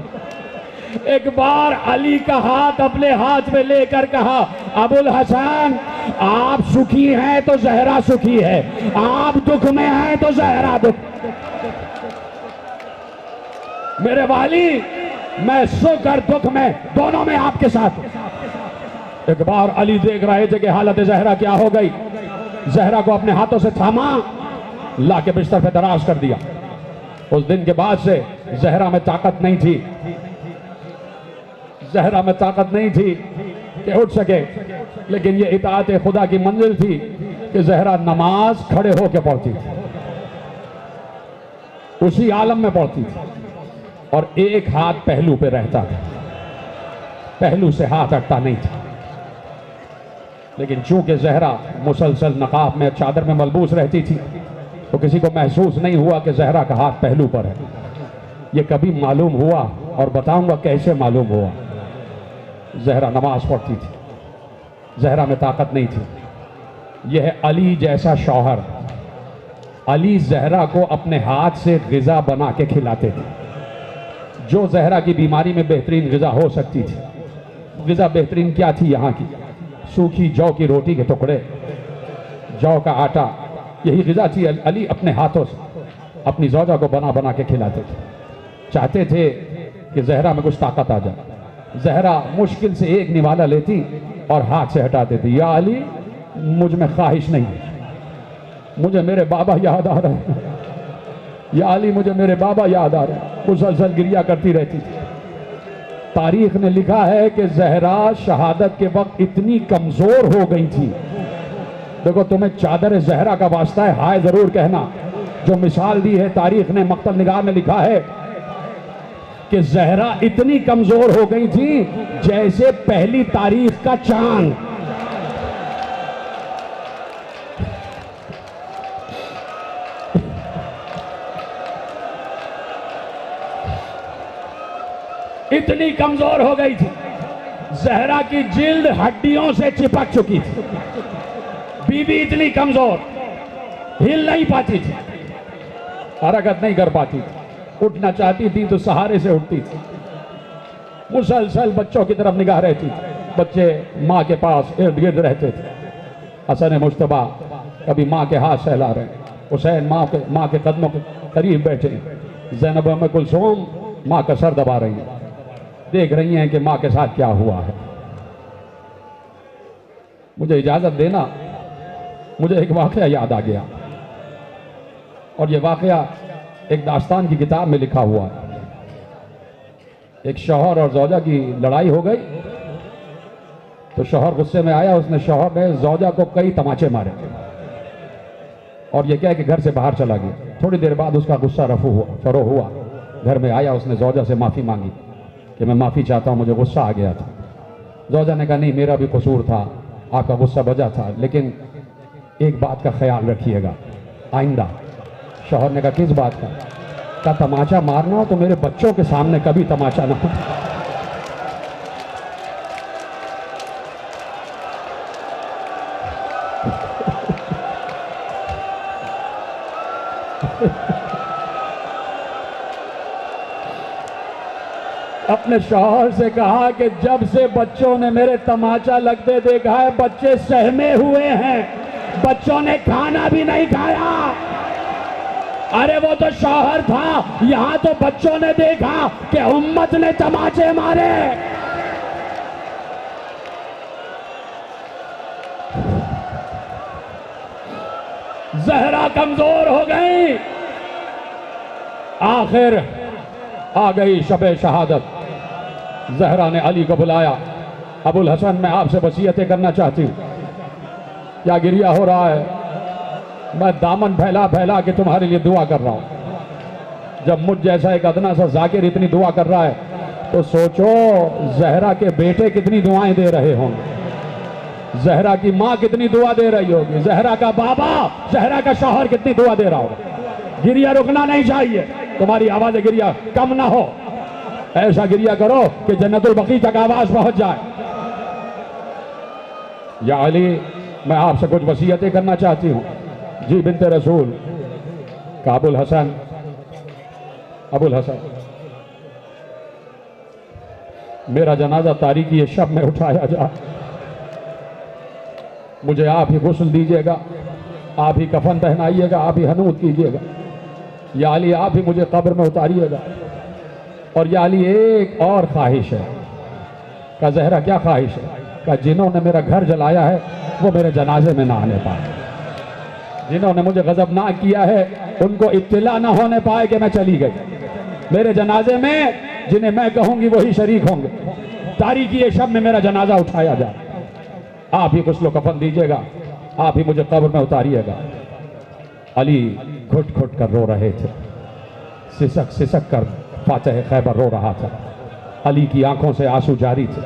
एक बार अली का हाथ अपने हाथ में लेकर कहा अबुल हसन आप सुखी हैं तो जहरा सुखी है, आप दुख में हैं तो जहरा दुख। मेरे वाली मैं सुख और दुख में दोनों में आपके साथ हूं। एक बार अली देख रहे थे कि हालत जहरा क्या हो गई। जहरा को अपने हाथों से थामा, ला के बिस्तर पे दराज कर दिया। उस दिन के बाद से जहरा में ताकत नहीं थी, जहरा में ताकत नहीं थी कि उठ सके। लेकिन ये इताअत खुदा की मंजिल थी कि जहरा नमाज खड़े होकर पढ़ती थी, उसी आलम में पढ़ती थी और एक हाथ पहलू पे रहता था, पहलू से हाथ हटता नहीं था। लेकिन चूंकि जहरा मुसलसल नकाब में चादर में मलबूस रहती थी तो किसी को महसूस नहीं हुआ कि जहरा का हाथ पहलू पर है। ये कभी मालूम हुआ और बताऊंगा कैसे मालूम हुआ। जहरा नमाज पढ़ती थी, जहरा में ताकत नहीं थी। यह है अली जैसा शौहर। अली जहरा को अपने हाथ से ग़िज़ा बना के खिलाते थे, जो जहरा की बीमारी में बेहतरीन ग़िज़ा हो सकती थी। ग़िज़ा बेहतरीन क्या थी यहाँ की? सूखी जौ की रोटी के टुकड़े, जौ का आटा, यही ग़िज़ा थी। अली अपने हाथों से अपनी ज़ौजा को बना बना के खिलाते थे। चाहते थे कि जहरा में कुछ ताकत आ जाए। जहरा मुश्किल से एक निवाला लेती और हाथ से हटा देती। या अली मुझ में ख्वाहिश नहीं, मुझे मेरे बाबा याद आ रहे हैं, या अली मुझे मेरे बाबा याद आ रहे हैं। मुसलसल गिरिया करती रहती थी। तारीख ने लिखा है कि जहरा शहादत के वक्त इतनी कमजोर हो गई थी। देखो तुम्हें चादर जहरा का वास्ता है, हाय जरूर कहना। जो मिसाल दी है तारीख ने, मक्तल निगार ने लिखा है कि जहरा इतनी कमजोर हो गई थी जैसे पहली तारीख का चांद। इतनी कमजोर हो गई थी, जहरा की जिल्द हड्डियों से चिपक चुकी थी। बीवी इतनी कमजोर, हिल नहीं पाती थी, हरकत नहीं कर पाती थी, उठना चाहती थी तो सहारे से उठती थी। मुसलसल बच्चों की तरफ निगाह रहती, बच्चे माँ के पास इर्द गिर्द रहते थे। हसन मुश्तबा कभी माँ के हाथ सहला रहे, हुसैन माँ के कदमों के करीब बैठे, ज़ैनब उम्मे कुलसूम माँ का सर दबा रही हैं, देख रही हैं कि माँ के साथ क्या हुआ है। मुझे इजाज़त देना, मुझे एक वाक़या याद आ गया, और ये वाक़या एक दास्तान की किताब में लिखा हुआ है। एक शौहर और ज़ौजा की लड़ाई हो गई, तो शौहर गुस्से में आया, उसने शौहर ने ज़ौजा को कई तमाचे मारे और ये कह के घर से बाहर चला गया। थोड़ी देर बाद उसका गुस्सा फरो हुआ, घर में आया, उसने ज़ौजा से माफ़ी मांगी कि मैं माफ़ी चाहता हूँ, मुझे गुस्सा आ गया था। ज़ौजा ने कहा नहीं, मेरा भी कसूर था, आपका गुस्सा बजा था, लेकिन एक बात का ख्याल रखिएगा आइंदा। शौहर ने कहा किस बात का? का तमाचा मारना हो तो मेरे बच्चों के सामने कभी तमाचा ना हो। अपने शौहर से कहा कि जब से बच्चों ने मेरे तमाचा लगते देखा है, बच्चे सहमे हुए हैं, बच्चों ने खाना भी नहीं खाया। अरे वो तो शौहर था, यहां तो बच्चों ने देखा कि उम्मत ने तमाचे मारे। जहरा कमजोर हो गई। आखिर आ गई शबे शहादत। जहरा ने अली को बुलाया, अबुल हसन मैं आपसे वसीयतें करना चाहती हूँ। क्या गिरिया हो रहा है? मैं दामन फैला फैला के तुम्हारे लिए दुआ कर रहा हूँ। जब मुझ जैसा एक अदना सा जाकिर इतनी दुआ कर रहा है, तो सोचो जहरा के बेटे कितनी दुआएं दे रहे होंगे, जहरा की माँ कितनी दुआ दे रही होगी, जहरा का बाबा, जहरा का शौहर कितनी दुआ दे रहा होगा। गिरिया रुकना नहीं चाहिए, तुम्हारी आवाज़ गिरिया कम ना हो। ऐसा गिरिया करो कि जन्नतुल बकी तक आवाज पहुंच जाए। या अली, मैं आपसे कुछ वसीयतें करना चाहती हूँ। जी बिनते रसूल। का अबुल हसन, अबुल हसन मेरा जनाजा तारीकी ये शब में उठाया जाए, मुझे आप ही गुस्ल दीजिएगा, आप ही कफन पहनाइएगा, आप ही हनूद कीजिएगा। या अली, आप ही मुझे कब्र में उतारिएगा। और या अली, एक और ख्वाहिश है। का जहरा क्या ख्वाहिश है? का जिन्होंने मेरा घर जलाया है वो मेरे जनाजे में ना आने पाए, जिन्होंने मुझे गजब ना किया है उनको इत्तिला ना होने पाए कि मैं चली गई। मेरे जनाजे में जिन्हें मैं कहूंगी वही शरीक होंगे। तारीकी ये शब में मेरा जनाजा उठाया जाए, आप ही गुस्लो कफन दीजिएगा, आप ही मुझे कब्र में उतारिएगा। अली घुट घुट कर रो रहे थे, सिसक सिसक कर फातिह खैबर रो रहा था। अली की आंखों से आंसू जारी थे,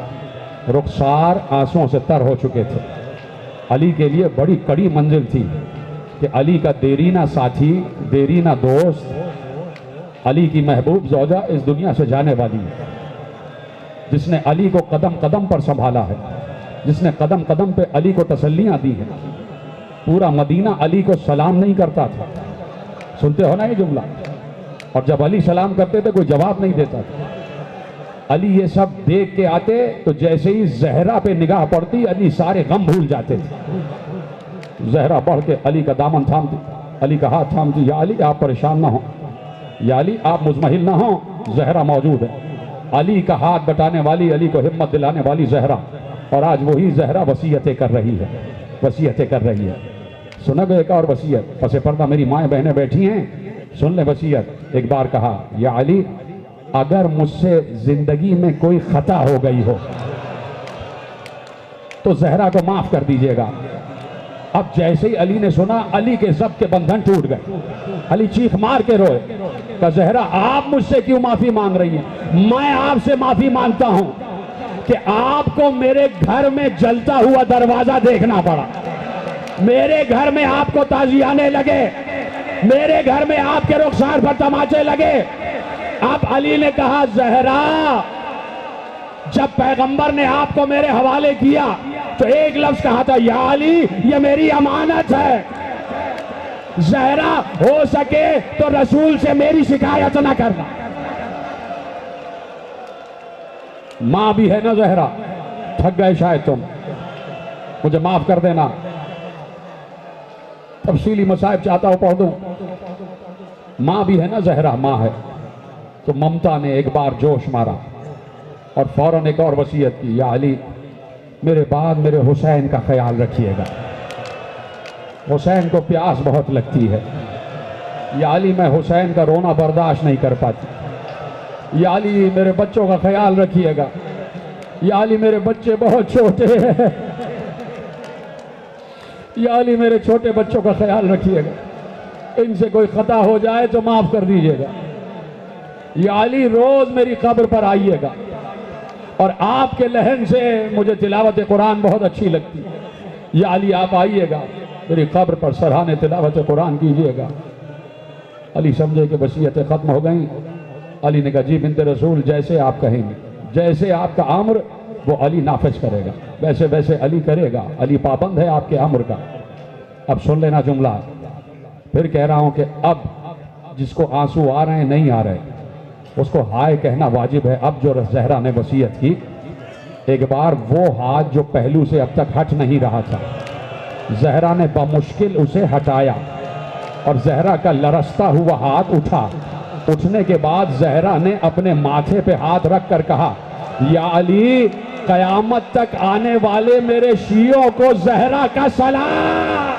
रुखसार आंसुओं से तर हो चुके थे। अली के लिए बड़ी कड़ी मंजिल थी कि अली का देरीना साथी, देरीना दोस्त, अली की महबूब ज़ौजा इस दुनिया से जाने वाली है, जिसने अली को कदम कदम पर संभाला है, जिसने कदम कदम पे अली को तसल्लियां दी हैं। पूरा मदीना अली को सलाम नहीं करता था, सुनते हो ना ये जुमला? और जब अली सलाम करते थे कोई जवाब नहीं देता था। अली ये सब देख के आते तो जैसे ही जहरा पे निगाह पड़ती, अली सारे गम भूल जाते थे। जहरा बढ़ के अली का दामन थामती, अली का हाथ थामती, या अली आप परेशान ना हो, या अली आप मुजमहिल ना हो, जहरा मौजूद है। अली का हाथ बटाने वाली, अली को हिम्मत दिलाने वाली जहरा, और आज वही जहरा वसीयतें कर रही है, वसीयतें कर रही है। सुनोगे एक और वसीयत, पसे पर्दा मेरी माएँ बहनें बैठी हैं, सुन ले वसीयत। एक बार कहा, या अली अगर मुझसे जिंदगी में कोई खता हो गई हो तो जहरा को माफ कर दीजिएगा। अब जैसे ही अली ने सुना, अली के जब्त के बंधन टूट गए। अली चीख मार के रोए, कहा जहरा आप मुझसे क्यों माफी मांग रही हैं? मैं आपसे माफी मांगता हूं कि आपको मेरे घर में जलता हुआ दरवाजा देखना पड़ा, मेरे घर में आपको ताजियाने लगे, मेरे घर में आपके रुखसार पर तमाचे लगे। अब अली ने कहा जहरा जब पैगंबर ने आपको मेरे हवाले किया तो एक लफ्ज कहा था, या अली ये मेरी अमानत है, जहरा हो सके तो रसूल से मेरी शिकायत ना करना। मां भी है ना जहरा, थक गए शायद तुम, मुझे माफ कर देना। तफसीली मसाइब चाहता हूं पढ़ दूं। मां भी है ना जहरा, मां है। तो ममता ने एक बार जोश मारा और फौरन एक और वसीयत की, या अली मेरे बाद मेरे हुसैन का ख्याल रखिएगा, हुसैन को प्यास बहुत लगती है। या अली मैं हुसैन का रोना बर्दाश्त नहीं कर पाती। या अली मेरे बच्चों का ख्याल रखिएगा। या अली मेरे बच्चे बहुत छोटे हैं। या अली मेरे छोटे बच्चों का ख्याल रखिएगा, इनसे कोई खता हो जाए तो माफ कर दीजिएगा। या अली रोज मेरी कब्र पर आइएगा और आपके लहन से मुझे तिलावत कुरान बहुत अच्छी लगती है। या अली आप आइएगा, मेरी कब्र पर सराहने तिलावत कुरान कीजिएगा। अली समझे कि वसीयतें खत्म हो गई। अली ने कहा, जी बिन्ते रसूल जैसे आप कहेंगे, जैसे आपका अम्र वो अली नाफिज करेगा, वैसे वैसे अली करेगा। अली पाबंद है आपके अम्र का। अब सुन लेना जुमला, फिर कह रहा हूं कि अब जिसको आंसू आ रहे हैं नहीं आ रहे उसको हाय कहना वाजिब है। अब जो जहरा ने वसीयत की, एक बार वो हाथ जो पहलू से अब तक हट नहीं रहा था, जहरा ने बमुश्किल उसे हटाया और जहरा का लरसता हुआ हाथ उठा। उठने के बाद जहरा ने अपने माथे पे हाथ रख कर कहा, या अली कयामत तक आने वाले मेरे शियों को जहरा का सलाम।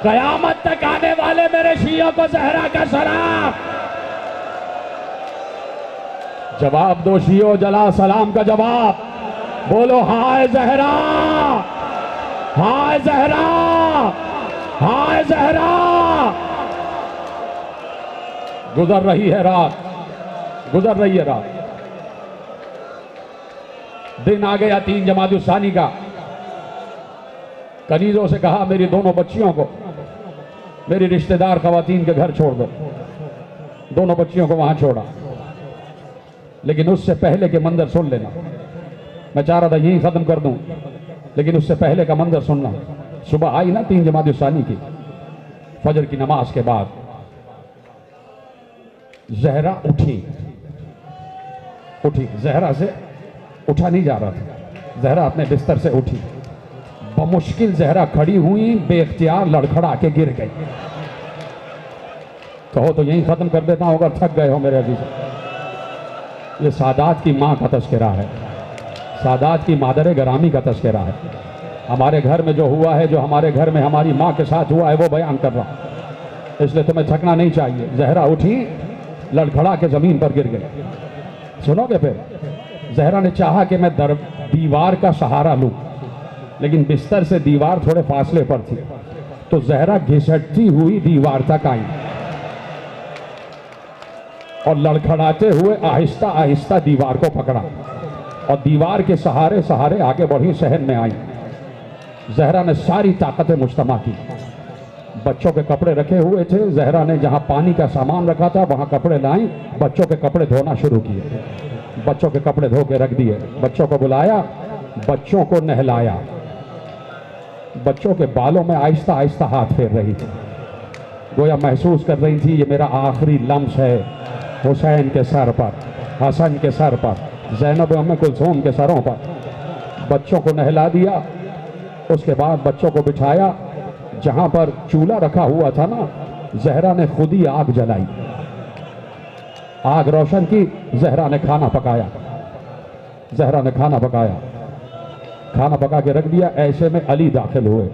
कयामत तक आने वाले मेरे शियों को जहरा का सलाम। जवाब दो शियो, जला सलाम का जवाब बोलो, हाय जहरा, हाय जहरा, हाय जहरा। गुजर रही है रात, गुजर रही है रात। दिन आ गया 3 जमादुस्सानी का। कनीजों से कहा, मेरी दोनों बच्चियों को मेरी रिश्तेदार खवातीन के घर छोड़ दो। दोनों बच्चियों को वहां छोड़ा, लेकिन उससे पहले के मंजर सुन लेना। मैं चाह रहा था यही खत्म कर दूं, लेकिन उससे पहले का मंजर सुनना। सुबह आई ना 3 जमादुस्सानी की, फजर की नमाज के बाद जहरा उठी। जहरा से उठा नहीं जा रहा था, जहरा अपने बिस्तर से उठी। बमुश्किल जहरा खड़ी हुई, बेख्तियार लड़खड़ा के गिर गई। कहो तो यही खत्म कर देता हूं अगर थक गए हो मेरे अजीज। ये सादात की मां का तस्करा है, सादात की मादर गरामी का तस्करा है। हमारे घर में जो हुआ है, जो हमारे घर में हमारी मां के साथ हुआ है, वो बयान कर रहा हूं, इसलिए तुम्हें थकना नहीं चाहिए। जहरा उठी, लड़खड़ा के जमीन पर गिर गई। सुनोगे फिर? जहरा ने चाहा कि मैं दीवार का सहारा लूं, लेकिन बिस्तर से दीवार थोड़े फासले पर थी, तो जहरा घिसटती हुई दीवार तक आई और लड़खड़ाते हुए आहिस्ता आहिस्ता दीवार को पकड़ा और दीवार के सहारे सहारे आगे बढ़ी, शहर में आई। जहरा ने सारी ताकतें मुश्तमा की। बच्चों के कपड़े रखे हुए थे, जहरा ने जहां पानी का सामान रखा था वहां कपड़े लाई, बच्चों के कपड़े धोना शुरू किए। बच्चों के कपड़े धो के रख दिए, बच्चों को बुलाया, बच्चों को नहलाया, बच्चों के बालों में आहिस्ता आहिस्ता हाथ फेर रही थी, गोया महसूस कर रही थी ये मेरा आखिरी लम्स है हुसैन के सर पर, हसन के सर पर, ज़ैनब उम्मे कुलसूम के सरों पर। बच्चों को नहला दिया, उसके बाद बच्चों को बिठाया। जहां पर चूल्हा रखा हुआ था ना, जहरा ने खुद ही आग जलाई, आग रोशन की। जहरा ने खाना पकाया, जहरा ने खाना पकाया, खाना पका के रख दिया। ऐसे में अली दाखिल हुए।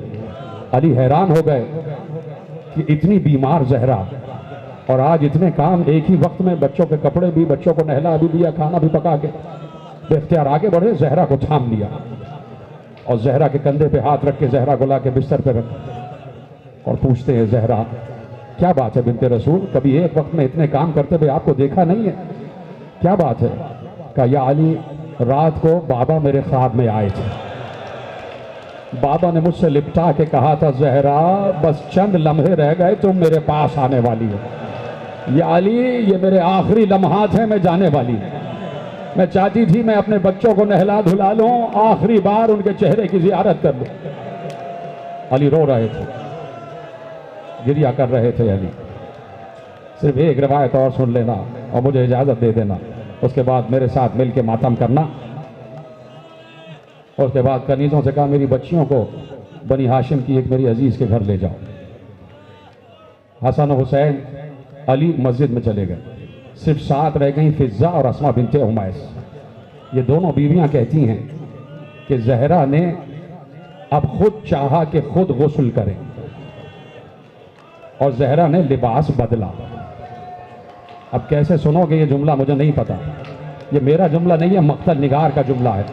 अली हैरान हो गए कि इतनी बीमार जहरा और आज इतने काम एक ही वक्त में, बच्चों के कपड़े भी, बच्चों को नहला भी दिया, खाना भी पका के। बेख्तियार आगे बढ़े, जहरा को थाम लिया और जहरा के कंधे पे हाथ रख के जहरा को ला के बिस्तर पे रख और पूछते हैं, जहरा क्या बात है बिन्ते रसूल, कभी एक वक्त में इतने काम करते हुए आपको देखा नहीं है, क्या बात है? कहा, या अली रात को बाबा मेरे ख्वाब में आए थे, बाबा ने मुझसे लिपटा के कहा था, जहरा बस चंद लम्हे रह गए, तुम मेरे पास आने वाली हो। या अली, ये मेरे आखिरी लम्हात हैं, मैं जाने वाली। मैं चाहती थी मैं अपने बच्चों को नहला धुला लूं, आखिरी बार उनके चेहरे की जियारत कर लूं। अली रो रहे थे, गिरिया कर रहे थे अली। सिर्फ एक रिवायत और सुन लेना और मुझे इजाजत दे देना, उसके बाद मेरे साथ मिलके मातम करना। उसके बाद कनीज़ों से कहा मेरी बच्चियों को बनी हाशिम की एक मेरी अजीज के घर ले जाओ। हसन हुसैन अली मस्जिद में चले गए, सिर्फ साथ रह गई फिजा और अस्मा बिनते उमैस। ये दोनों बीवियां कहती हैं कि जहरा ने अब खुद चाहा कि खुद गुस्ल करें और जहरा ने लिबास बदला। अब कैसे सुनोगे ये जुमला मुझे नहीं पता, ये मेरा जुमला नहीं है, मक्तल निगार का जुमला है।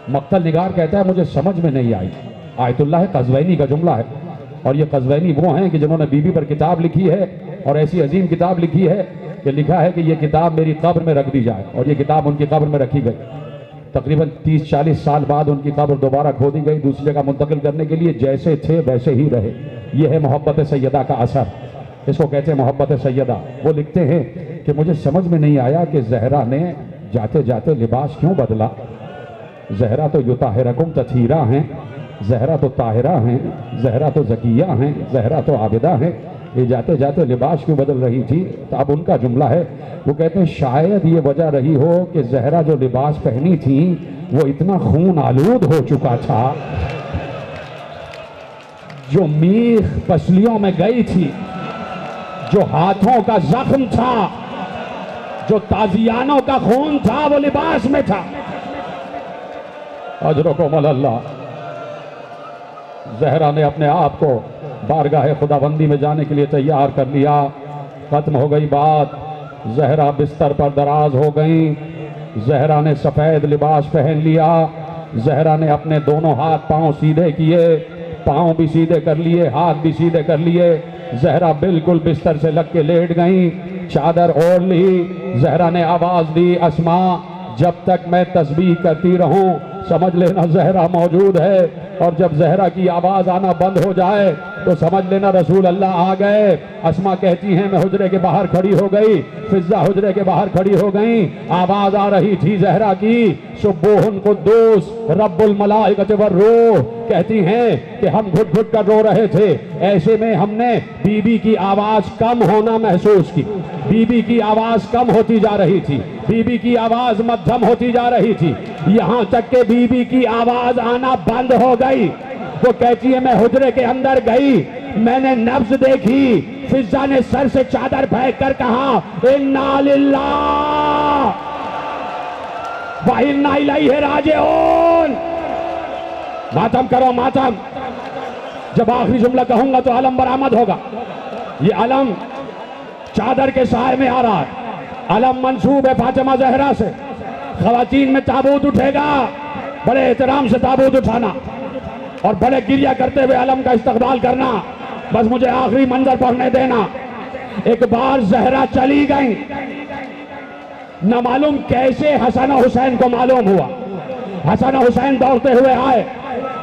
मक्तल निगार कहता है मुझे समझ में नहीं आई, आयतुल्लाह कज़वैनी का जुमला है। और ये कज़वैनी वो हैं कि जिन्होंने बीबी पर किताब लिखी है और ऐसी अजीम किताब लिखी है कि लिखा है कि ये किताब मेरी कब्र में रख दी जाए, और ये किताब उनकी कब्र में रखी गई। तकरीबन 30-40 साल बाद उनकी कब्र दोबारा खोदी गई, दूसरी जगह मुंतकिल करने के लिए, जैसे थे वैसे ही रहे। ये है मोहब्बत सैयदा का असर, इसको कहते हैं मोहब्बत सैयदा। वो लिखते हैं कि मुझे समझ में नहीं आया कि जहरा ने जाते जाते लिबास क्यों बदला। जहरा तो युताहिरकुम तथीरा हैं, जहरा तो ताहिरा हैं, जहरा तो ज़किया हैं, जहरा तो आबिदा हैं, ये जाते जाते लिबास क्यों बदल रही थी। तो अब उनका जुमला है, वो कहते हैं शायद ये वजह रही हो कि जहरा जो लिबास पहनी थी वो इतना खून आलूद हो चुका था, जो मीख पसलियों में गई थी, जो हाथों का जख्म था, जो ताजियानों का खून था, वो लिबास में था। अजरकुम अल्लाह। जहरा ने अपने आप को बारगाह खुदाबंदी में जाने के लिए तैयार कर लिया। खत्म हो गई बात, जहरा बिस्तर पर दराज हो गई। जहरा ने सफ़ेद लिबास पहन लिया। जहरा ने अपने दोनों हाथ पांव सीधे किए, पांव भी सीधे कर लिए, हाथ भी सीधे कर लिए। जहरा बिल्कुल बिस्तर से लग के लेट गई, चादर ओढ़ ली। जहरा ने आवाज़ दी, अस्मा जब तक मैं तस्बीह करती रहूं समझ लेना जहरा मौजूद है, और जब जहरा की आवाज़ आना बंद हो जाए तो समझ लेना रसूल अल्लाह आ गए। अस्मा कहती हैं मैं हुजरे के बाहर खड़ी हो गई, फिजा हुजरे के बाहर खड़ी हो गई। आवाज़ आ रही थी जहरा की, सुब्बुहुन कुद्दूस रब्बुल मलाइकति वर्रूह। कहती हैं कि हम घुट घुट कर रो रहे थे, ऐसे में हमने बीबी की आवाज़ कम होना महसूस की। बीबी की आवाज़ कम होती जा रही थी, बीबी की आवाज़ मध्यम होती जा रही थी, यहाँ तक के बीबी की आवाज़ आना बंद हो गई। वो कहती है मैं हुजरे के अंदर गई, मैंने नब्ज देखी। फिजा ने सर से चादर फेंक कर कहा इन्ना लिल्लाह व इन्ना इलैहि राजिऊन। मातम करो मातम। जब आखिरी जुमला कहूंगा तो अलम बरामद होगा। ये अलम चादर के साए में आ रहा है, अलम मंसूब है फातिमा जहरा से। खवातीन में ताबूत उठेगा, बड़े एहतराम से ताबूत उठाना और बड़े गिरिया करते हुए अलम का इस्तकबाल करना। बस मुझे आखिरी मंजर पढ़ने देना। एक बार जहरा चली गई, न मालूम कैसे हसन हुसैन को मालूम हुआ। हसन हुसैन दौड़ते हुए आए,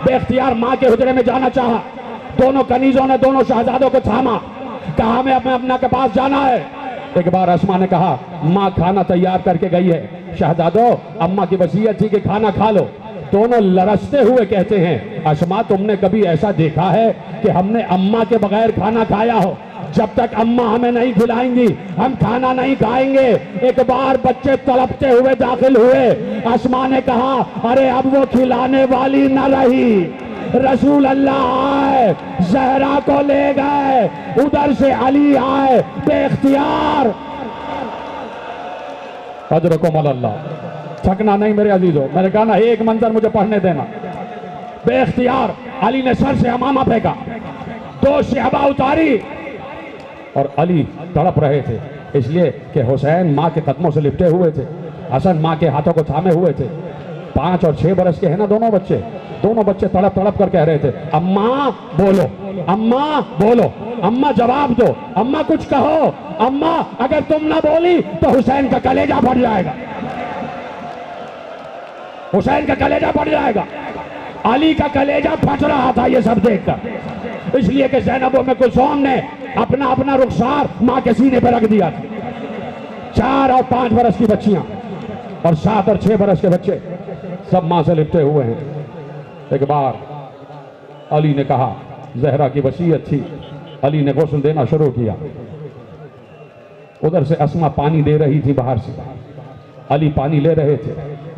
बेख्तियार माँ के हुजरे में जाना चाहा। दोनों कनीजों ने दोनों शहजादों को थामा, कहा हमें अपने अपना के पास जाना है। एक बार अस्मा ने कहा माँ खाना तैयार करके गई है, शहजादो अम्मा की वसीयत थी कि खाना खा लो। दोनों लरसते हुए कहते हैं अस्मा तुमने कभी ऐसा देखा है कि हमने अम्मा के बगैर खाना खाया हो? जब तक अम्मा हमें नहीं खिलाएंगी हम खाना नहीं खाएंगे। एक बार बच्चे तड़पते हुए दाखिल हुए। अस्मा ने कहा अरे अब वो खिलाने वाली न रही, रसूल अल्लाह आए, जहरा को ले गए। उधर से अली आए बेख्तियार। अजरकुम अल्लाह। थकना नहीं मेरे अजीजों, मैंने कहा ना एक मंजर मुझे पढ़ने देना। बेख्तियार अली ने सर से अमामा फेंका, दो शहबा उतारी और अली तड़प रहे थे, इसलिए कि हुसैन माँ के कदमों से लिपटे हुए थे, हसन माँ के हाथों को थामे हुए थे। 5 और 6 बरस के हैं ना दोनों बच्चे। दोनों बच्चे तड़प तड़प कर कह रहे थे अम्मा बोलो, अम्मा बोलो, अम्मा जवाब दो, अम्मा कुछ कहो, अम्मा अगर तुम ना बोली तो हुसैन का कलेजा फट जाएगा, हुसैन का कलेजा फट जाएगा। अली का कलेजा फट रहा था ये सब देखकर। इसलिए कि ज़ैनब उम्मे कुलसूम ने अपना अपना रुखसार माँ के सीने पर रख दिया। 4 और 5 बरस की बच्चियां और 7 और 6 बरस के बच्चे सब माँ से लिपटे हुए हैं। एक बार अली ने कहा, ज़हरा की वसीयत थी, अली ने गुस्ल देना शुरू किया। उधर से अस्मा पानी दे रही थी बाहर से, अली पानी ले रहे थे।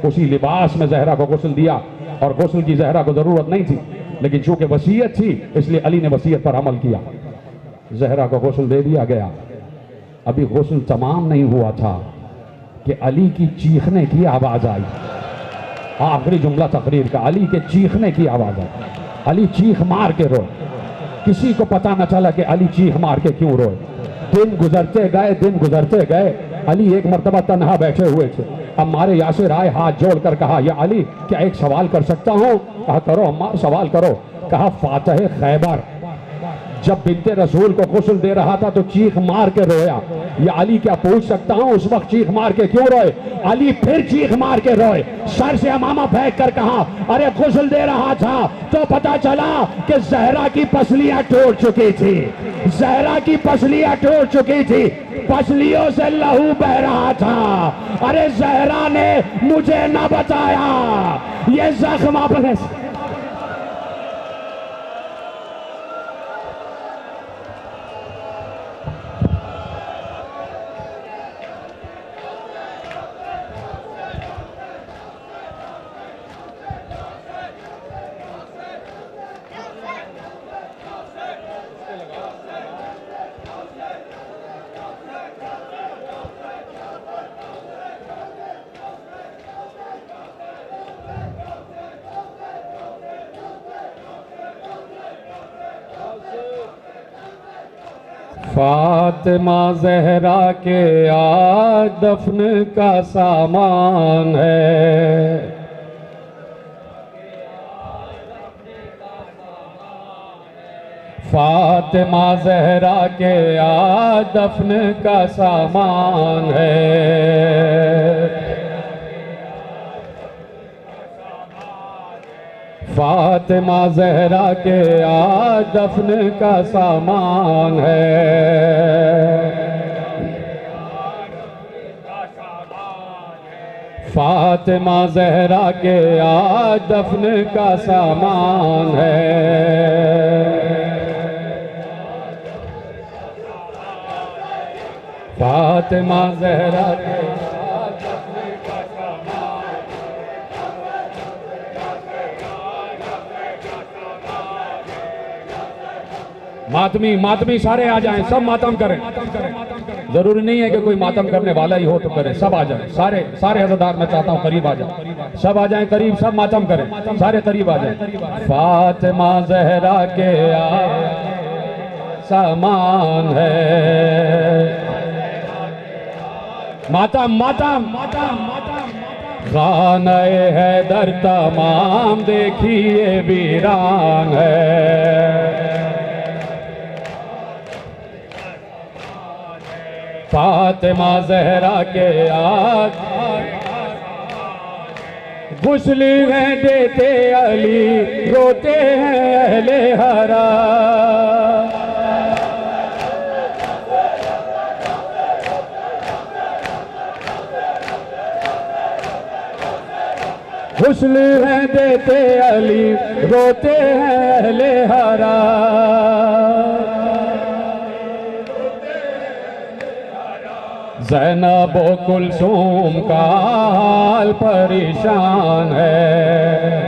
उसी लिबास में ज़हरा को गुस्ल दिया और गुस्ल की ज़हरा को ज़रूरत नहीं थी, लेकिन चूंकि वसीयत थी इसलिए अली ने वसीयत पर अमल किया। ज़हरा को गुस्ल दे दिया गया। अभी गुस्ल तमाम नहीं हुआ था कि अली की चीखने की आवाज़ आई। आखिरी जुमला तकरीर का, अली के चीखने की आवाज़ आई। अली चीख मार के रोए। किसी को पता न चला कि अली चीख मार के क्यों रोए। दिन गुजरते गए, दिन गुजरते गए। अली एक मर्तबा तन्हा बैठे हुए थे। अम्मार यासिर आए, हाथ जोड़कर कहा, या अली क्या एक सवाल कर सकता हूँ? कहा करो अम्मार, सवाल करो। कहा फातह खैबर जब बिन्ते रसूल को गुस्ल दे रहा था तो चीख मार के रोया, या अली क्या पूछ सकता हूँ उस वक्त चीख मार के क्यों रोए? अली फिर चीख मार के रोए, सर से अमामा फेंक कर कहा, अरे गुस्ल दे रहा था तो पता चला कि ज़हरा की पसलियां टूट चुकी थी। ज़हरा की पसलियां टूट चुकी थी, पसलियों से लहू बह रहा था। अरे ज़हरा ने मुझे न बताया, ये जख्म अपने फातिमा ज़हरा के आज दफन का सामान है। फातिमा ज़हरा के आज दफन का सामान है। फातिमा ज़हरा के आज दफन का सामान है। फातिमा ज़हरा के आज दफन का सामान है। फातिमा ज़हरा के मातमी सारे आ जाएं, सब मातम करें। जरूरी नहीं है कि कोई मातम करने वाला ही हो तो करे, सब आ जाएं। सारे हज़रदार मैं चाहता हूँ करीब आ जाए, सब आ जाएं करीब, सब मातम करें, सारे करीब आ जाएं। फातिमा ज़हरा के सामान है। मातम खाने हैदर तमाम देखिए वीरान है। फातिमा ज़हरा के आज गुस्ल हैं देते अली, रोते हैं अहले हरा। गुस्ल हैं देते अली, रोते हैं अहले हरा। ज़ैनब व कुलसूम का हाल परेशान है।